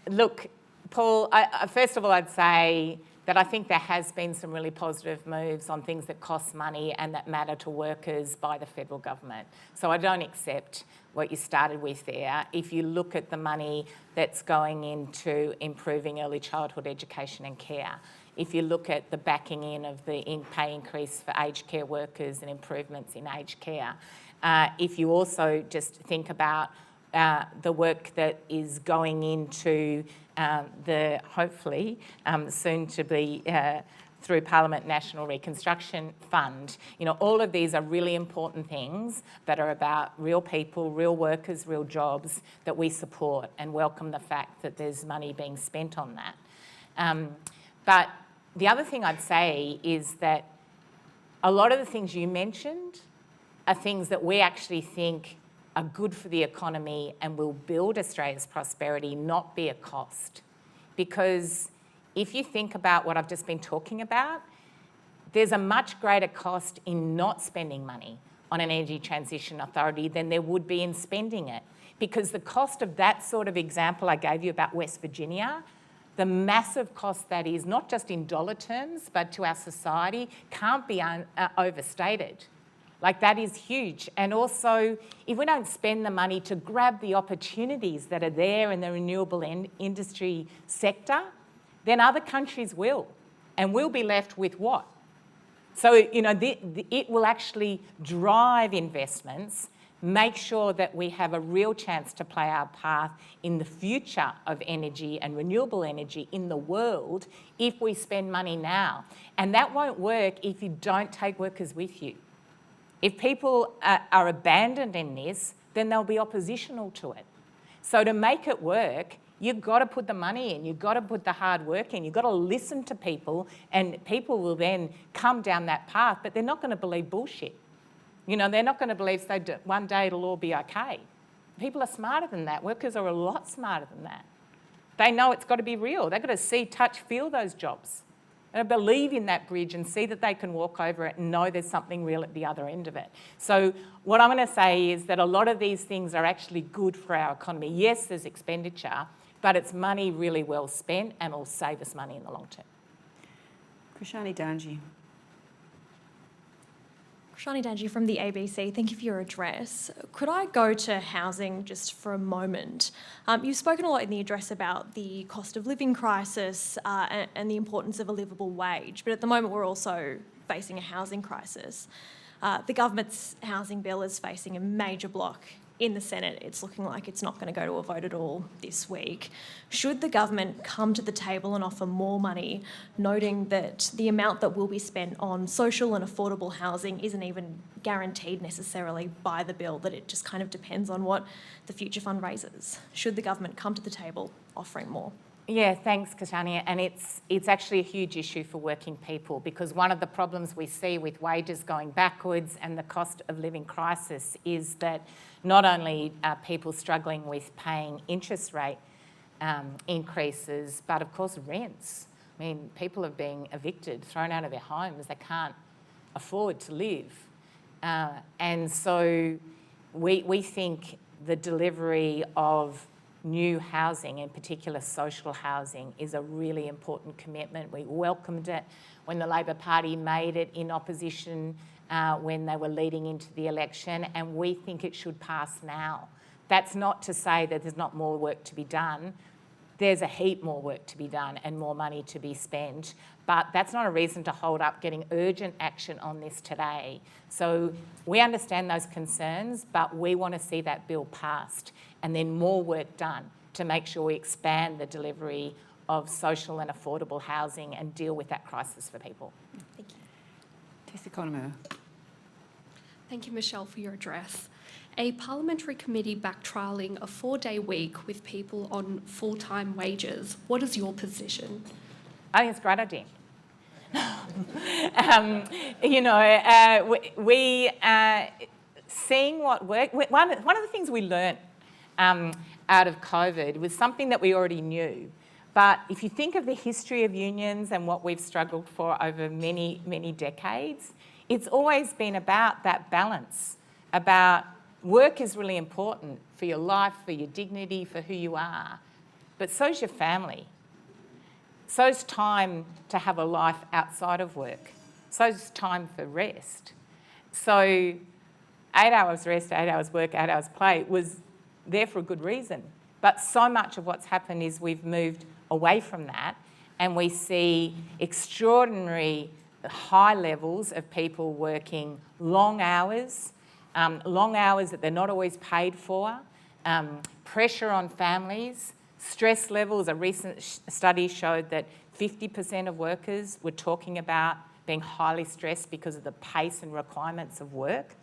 Look, Paul, first of all, I'd say that I think there has been some really positive moves on things that cost money and that matter to workers by the federal government. So I don't accept what you started with there. If you look at the money that's going into improving early childhood education and care, if you look at the backing in of the pay increase for aged care workers and improvements in aged care, if you also just think about the work that is going into the hopefully soon to be through Parliament National Reconstruction Fund. You know, all of these are really important things that are about real people, real workers, real jobs that we support and welcome the fact that there's money being spent on that. But the other thing I'd say is that a lot of the things you mentioned are things that we actually think are good for the economy and will build Australia's prosperity, not be a cost. Because if you think about what I've just been talking about, there's a much greater cost in not spending money on an energy transition authority than there would be in spending it. because the cost of that sort of example I gave you about West Virginia, the massive cost that is, not just in dollar terms, but to our society, can't be overstated. Like, that is huge. And also, if we don't spend the money to grab the opportunities that are there in the renewable industry sector, then other countries will. And we'll be left with what? So, you know, it will actually drive investments, make sure that we have a real chance to play our part in the future of energy and renewable energy in the world if we spend money now. And that won't work if you don't take workers with you. If people are abandoned in this, then they'll be oppositional to it. So to make it work, you've got to put the money in, you've got to put the hard work in, you've got to listen to people, and people will then come down that path, but they're not going to believe bullshit. You know, they're not going to believe one day it'll all be okay. People are smarter than that. Workers are a lot smarter than that. They know it's got to be real. They've got to see, touch, feel those jobs. And believe in that bridge and see that they can walk over it and know there's something real at the other end of it. So what I'm going to say is that a lot of these things are actually good for our economy. Yes, there's expenditure, but it's money really well spent and will save us money in the long term. Krishani Danji. Shani Danji from the ABC, thank you for your address. Could I go to housing just for a moment? You've spoken a lot in the address about the cost of living crisis and the importance of a livable wage, but at the moment we're also facing a housing crisis. The government's housing bill is facing a major block in the Senate. It's looking like it's not going to go to a vote at all this week. Should the government come to the table and offer more money, noting that the amount that will be spent on social and affordable housing isn't even guaranteed necessarily by the bill, that it just kind of depends on what the future fund raises? Should the government come to the table offering more? Yeah, thanks, Katania. And it's actually a huge issue for working people, because one of the problems we see with wages going backwards and the cost of living crisis is that not only are people struggling with paying interest rate increases, but of course rents. I mean, people are being evicted, thrown out of their homes. They can't afford to live. And so we think the delivery of new housing, in particular social housing, is a really important commitment. We welcomed it when the Labor Party made it in opposition when they were leading into the election, and we think it should pass now. That's not to say that there's not more work to be done. There's a heap more work to be done and more money to be spent, but that's not a reason to hold up getting urgent action on this today. So we understand those concerns, but we want to see that bill passed and then more work done to make sure we expand the delivery of social and affordable housing and deal with that crisis for people. Thank you. Tessa Conomer. Thank you, Michelle, for your address. A parliamentary committee back trialling a 4-day week with people on full-time wages. What is your position? I think it's a great idea. We seeing what worked. One of the things we learnt out of COVID was something that we already knew. But if you think of the history of unions and what we've struggled for over many, many decades, it's always been about that balance, about work is really important for your life, for your dignity, for who you are. But so's your family. So's time to have a life outside of work. So's time for rest. So 8 hours rest, 8 hours work, 8 hours play was there for a good reason. But so much of what's happened is we've moved away from that, and we see extraordinary high levels of people working long hours that they're not always paid for, pressure on families, stress levels. A recent study showed that 50% of workers were talking about being highly stressed because of the pace and requirements of work.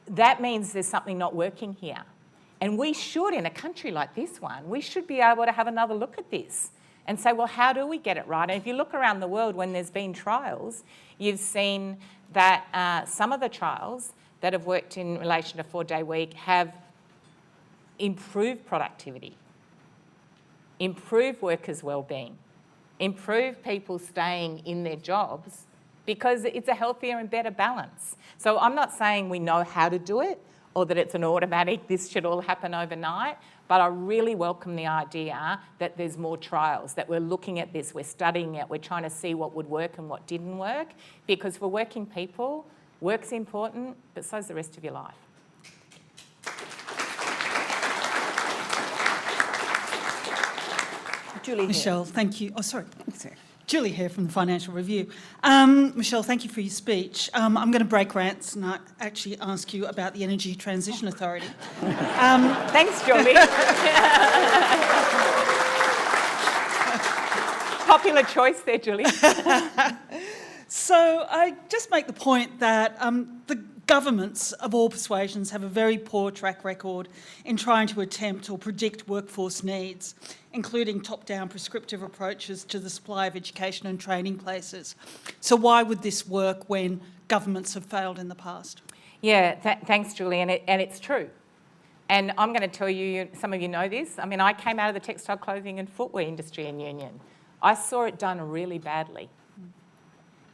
That means there's something not working here. And we should, in a country like this one, we should be able to have another look at this and say, well, how do we get it right? And if you look around the world when there's been trials, you've seen that some of the trials that have worked in relation to 4-day week have improved productivity, improved workers' wellbeing, improved people staying in their jobs, because it's a healthier and better balance. So I'm not saying we know how to do it or that it's an automatic, this should all happen overnight. But I really welcome the idea that there's more trials, that we're looking at this, we're studying it, we're trying to see what would work and what didn't work. Because for working people, work's important, but so's the rest of your life. Julie Michelle, thank you. Oh, sorry. Julie here from the Financial Review. Michelle, thank you for your speech. I'm going to break rants and actually ask you about the Energy Transition Authority. Thanks, Julie. Popular choice there, Julie. So I just make the point that the governments of all persuasions have a very poor track record in trying to attempt or predict workforce needs, including top-down prescriptive approaches to the supply of education and training places. So why would this work when governments have failed in the past? Yeah, thanks, Julie, and it's true. And I'm going to tell you, some of you know this, I mean, I came out of the textile, clothing and footwear industry and union. I saw it done really badly.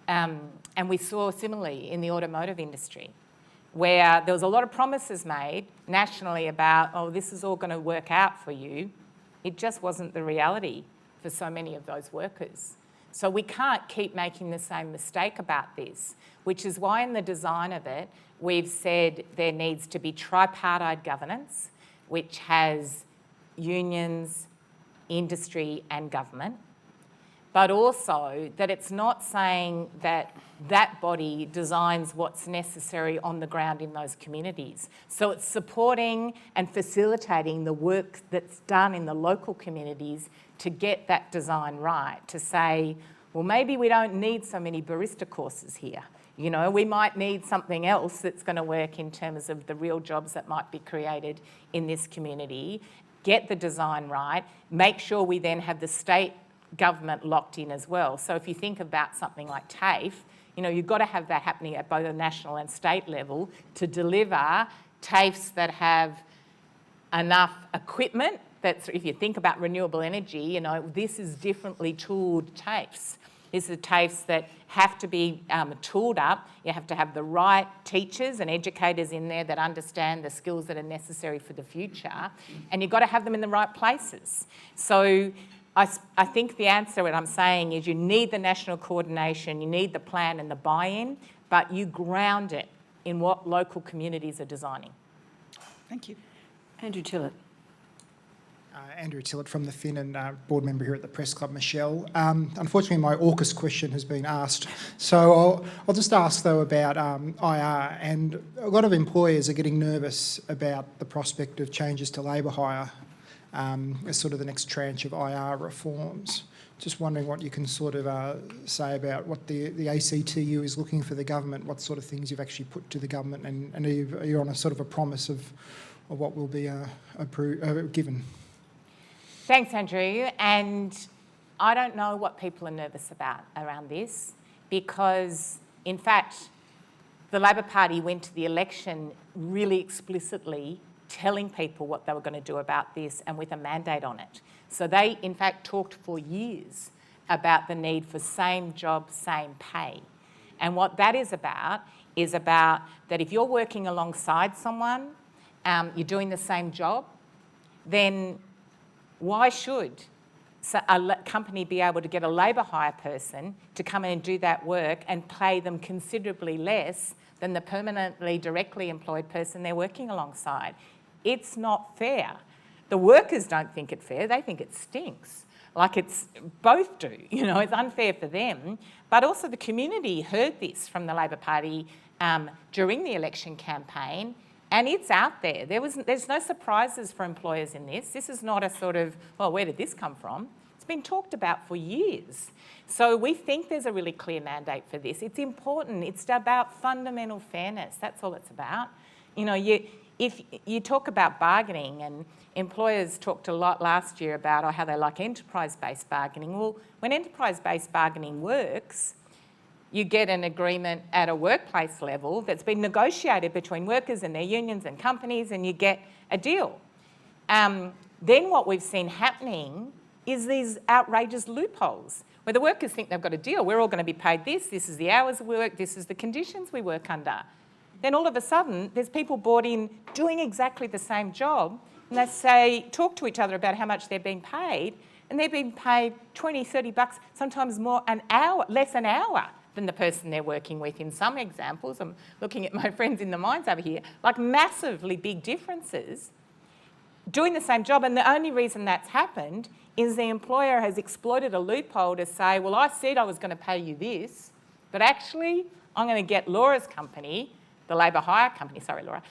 And we saw similarly in the automotive industry, where there was a lot of promises made nationally about, oh, this is all going to work out for you. It just wasn't the reality for so many of those workers. So we can't keep making the same mistake about this, which is why in the design of it, we've said there needs to be tripartite governance, which has unions, industry and government, but also that it's not saying that that body designs what's necessary on the ground in those communities. So it's supporting and facilitating the work that's done in the local communities to get that design right, to say, well, maybe we don't need so many barista courses here. You know, we might need something else that's going to work in terms of the real jobs that might be created in this community. Get the design right, make sure we then have the state government locked in as well. So if you think about something like TAFE, you know, you've got to have that happening at both the national and state level to deliver TAFEs that have enough equipment. That's, if you think about renewable energy, you know, this is differently tooled TAFEs. These are TAFEs that have to be tooled up. You have to have the right teachers and educators in there that understand the skills that are necessary for the future, and you've got to have them in the right places. So I think the answer, what I'm saying, is you need the national coordination, you need the plan and the buy-in, but you ground it in what local communities are designing. Thank you. Andrew Tillett. Andrew Tillett from the Fin and board member here at the Press Club, Michelle. Unfortunately, my AUKUS question has been asked, so I'll just ask though about IR, and a lot of employers are getting nervous about the prospect of changes to labour hire as sort of the next tranche of IR reforms. Just wondering what you can sort of say about what the ACTU is looking for the government, what sort of things you've actually put to the government, and are you on a sort of a promise of what will be given? Thanks, Andrew. And I don't know what people are nervous about around this, because, in fact, the Labor Party went to the election really explicitly telling people what they were going to do about this and with a mandate on it. So they, in fact, talked for years about the need for same job, same pay. And what that is about that if you're working alongside someone, you're doing the same job, then why should a company be able to get a labour hire person to come in and do that work and pay them considerably less than the permanently directly employed person they're working alongside? It's not fair. The workers don't think it's fair, they think it stinks. Like it's, both do, you know, it's unfair for them. But also the community heard this from the Labor Party during the election campaign, and it's out there. There's no surprises for employers in this. This is not a sort of, well, where did this come from? It's been talked about for years. So we think there's a really clear mandate for this. It's important. It's about fundamental fairness. That's all it's about. You know, if you talk about bargaining, and employers talked a lot last year about how they like enterprise-based bargaining. Well, when enterprise-based bargaining works, you get an agreement at a workplace level that's been negotiated between workers and their unions and companies, and you get a deal. Then what we've seen happening is these outrageous loopholes where the workers think they've got a deal. We're all going to be paid this is the hours we work, this is the conditions we work under. then all of a sudden there's people brought in doing exactly the same job, and they say, talk to each other about how much they're being paid, and they're being paid 20, 30 bucks, sometimes more an hour, less an hour than the person they're working with. In some examples, I'm looking at my friends in the mines over here, like massively big differences, doing the same job. And the only reason that's happened is the employer has exploited a loophole to say, well, I said I was going to pay you this, but actually I'm going to get Laura's company, the labour hire company, sorry Laura,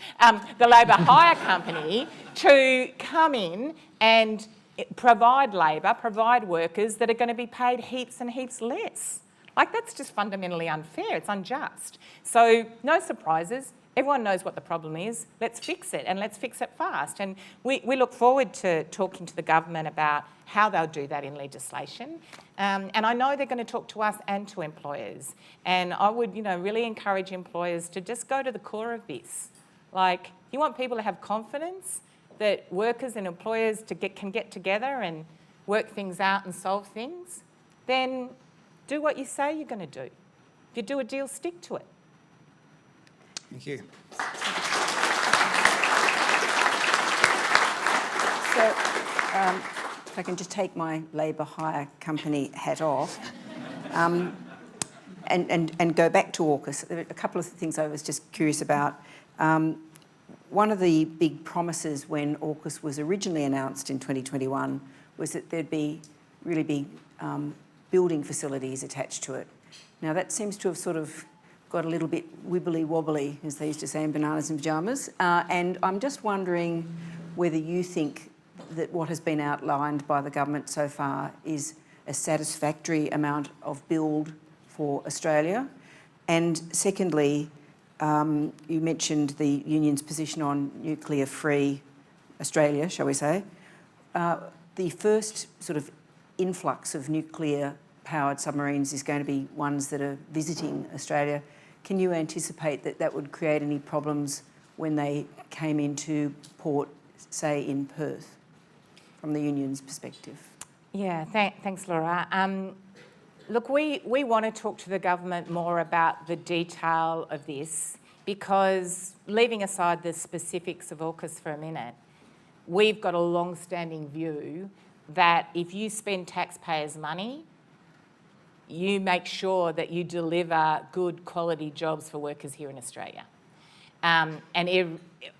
the labour hire company to come in and provide labour, provide workers that are going to be paid heaps and heaps less. Like, that's just fundamentally unfair, it's unjust. So no surprises, everyone knows what the problem is, let's fix it, and let's fix it fast. And we look forward to talking to the government about how they'll do that in legislation. And I know they're going to talk to us and to employers. And I would, really encourage employers to just go to the core of this. Like, you want people to have confidence that workers and employers can get together and work things out and solve things, then do what you say you're going to do. If you do a deal, stick to it. Thank you. So, if I can just take my labour hire company hat off and go back to AUKUS. There are a couple of things I was just curious about. One of the big promises when AUKUS was originally announced in 2021 was that there'd be really big building facilities attached to it. Now that seems to have sort of got a little bit wibbly-wobbly, as they used to say in Bananas and Pyjamas, and I'm just wondering whether you think that what has been outlined by the government so far is a satisfactory amount of build for Australia. And secondly, you mentioned the union's position on nuclear-free Australia, shall we say. The first sort of influx of nuclear-powered submarines is going to be ones that are visiting Australia. Can you anticipate that that would create any problems when they came into port, say, in Perth, from the union's perspective? Yeah, thanks, Laura. Look, we want to talk to the government more about the detail of this, because leaving aside the specifics of AUKUS for a minute, we've got a long-standing view that if you spend taxpayers' money, you make sure that you deliver good quality jobs for workers here in Australia.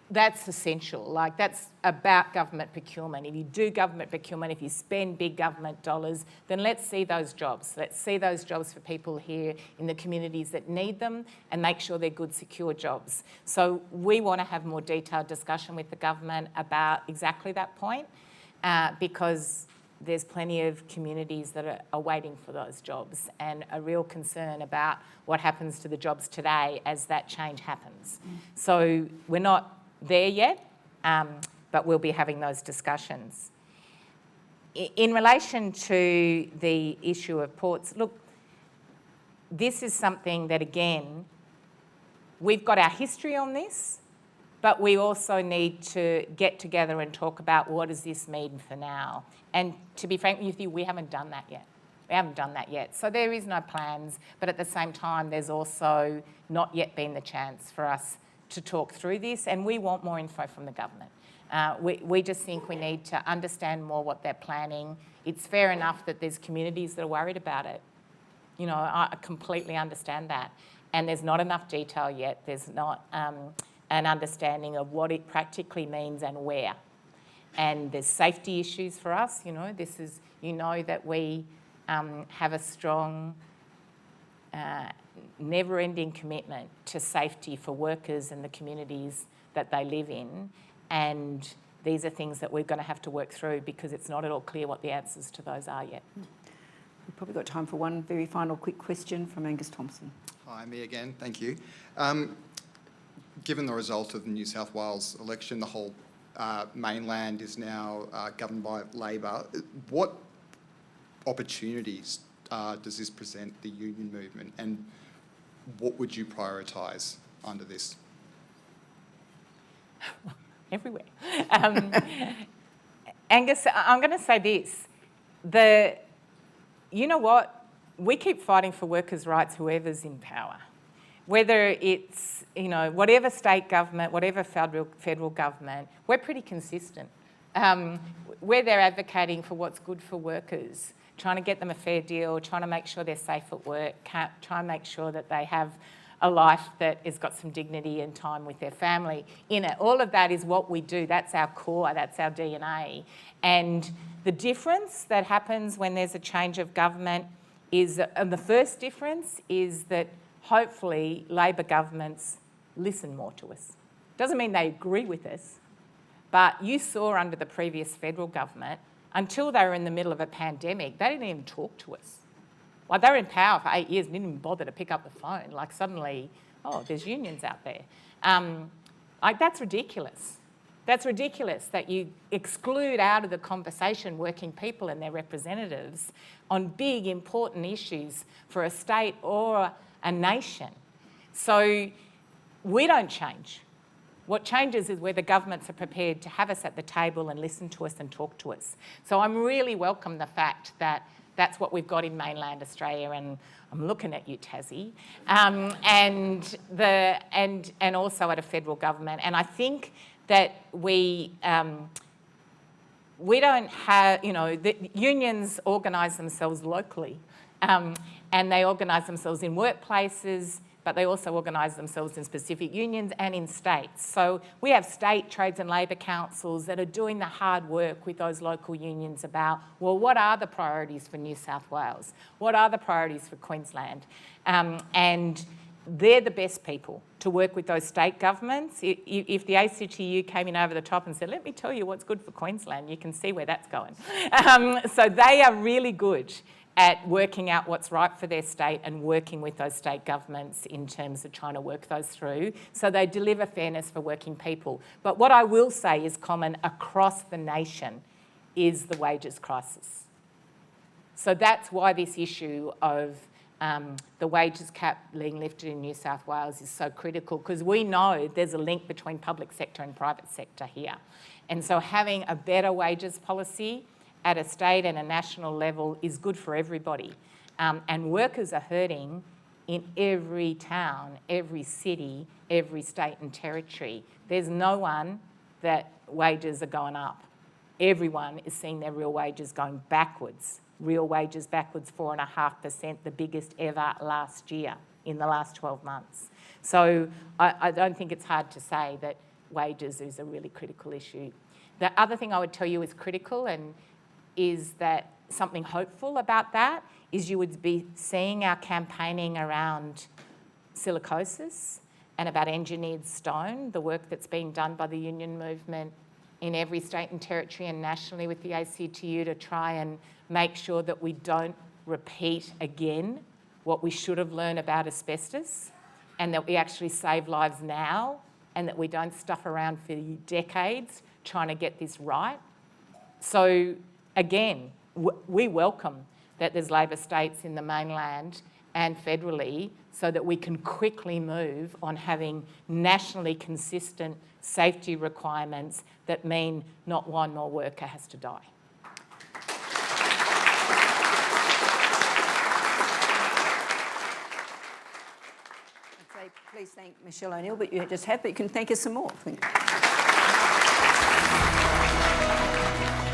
That's essential. Like, that's about government procurement. If you do government procurement, if you spend big government dollars, then let's see those jobs. Let's see those jobs for people here in the communities that need them and make sure they're good, secure jobs. So we want to have more detailed discussion with the government about exactly that point, because there's plenty of communities that are waiting for those jobs, and a real concern about what happens to the jobs today as that change happens. So we're not there yet, but we'll be having those discussions. In relation to the issue of ports, look, this is something that, again, we've got our history on this, but we also need to get together and talk about what does this mean for now. And to be frank with you, we haven't done that yet. We haven't done that yet. So there is no plans, but at the same time, there's also not yet been the chance for us to talk through this, and we want more info from the government. We just think we need to understand more what they're planning. It's fair enough that there's communities that are worried about it. I completely understand that. And there's not enough detail yet. There's not an understanding of what it practically means and where. And there's safety issues for us. This is, that we have a strong, never-ending commitment to safety for workers and the communities that they live in. And these are things that we're going to have to work through, because it's not at all clear what the answers to those are yet. We've probably got time for one very final quick question from Angus Thompson. Hi, me again. Thank you. Given the result of the New South Wales election, the whole mainland is now governed by Labor. What opportunities does this present the union movement, and what would you prioritise under this? Everywhere. Angus, I'm going to say this. You know what? We keep fighting for workers' rights, whoever's in power. whether it's, whatever state government, whatever federal government, we're pretty consistent. Where they're advocating for what's good for workers, trying to get them a fair deal, trying to make sure they're safe at work, trying to make sure that they have a life that has got some dignity and time with their family in it. All of that is what we do. That's our core, that's our DNA. And the difference that happens when there's a change of government is, and the first difference is that hopefully Labor governments listen more to us. Doesn't mean they agree with us, but you saw under the previous federal government, until they were in the middle of a pandemic, they didn't even talk to us. Like, they were in power for 8 years and didn't even bother to pick up the phone. Like, suddenly, oh, there's unions out there. That's ridiculous. That's ridiculous that you exclude out of the conversation working people and their representatives on big, important issues for a state or a nation. So we don't change. What changes is where the governments are prepared to have us at the table and listen to us and talk to us. So I'm really welcome the fact that that's what we've got in mainland Australia, and I'm looking at you, Tassie, and also at a federal government. And I think that we don't have, the unions organise themselves locally, and they organise themselves in workplaces, but they also organise themselves in specific unions and in states. So we have state trades and labour councils that are doing the hard work with those local unions about, well, what are the priorities for New South Wales? What are the priorities for Queensland? And they're the best people to work with those state governments. If the ACTU came in over the top and said, let me tell you what's good for Queensland, you can see where that's going. So they are really good at working out what's right for their state and working with those state governments in terms of trying to work those through so they deliver fairness for working people. But what I will say is common across the nation is the wages crisis. So that's why this issue of the wages cap being lifted in New South Wales is so critical, because we know there's a link between public sector and private sector here. And so having a better wages policy at a state and a national level is good for everybody. And workers are hurting in every town, every city, every state and territory. There's no one that wages are going up. Everyone is seeing their real wages going backwards. Real wages backwards 4.5%, the biggest ever last year, in the last 12 months. So I don't think it's hard to say that wages is a really critical issue. The other thing I would tell you is critical, and is that something hopeful about that is you would be seeing our campaigning around silicosis and about engineered stone, the work that's being done by the union movement in every state and territory and nationally with the ACTU to try and make sure that we don't repeat again what we should have learned about asbestos, and that we actually save lives now, and that we don't stuff around for decades trying to get this right. So again, we welcome that there's Labor states in the mainland and federally so that we can quickly move on having nationally consistent safety requirements that mean not one more worker has to die. I'd say please thank Michele O'Neil, but you just have, but you can thank us some more. Thank you.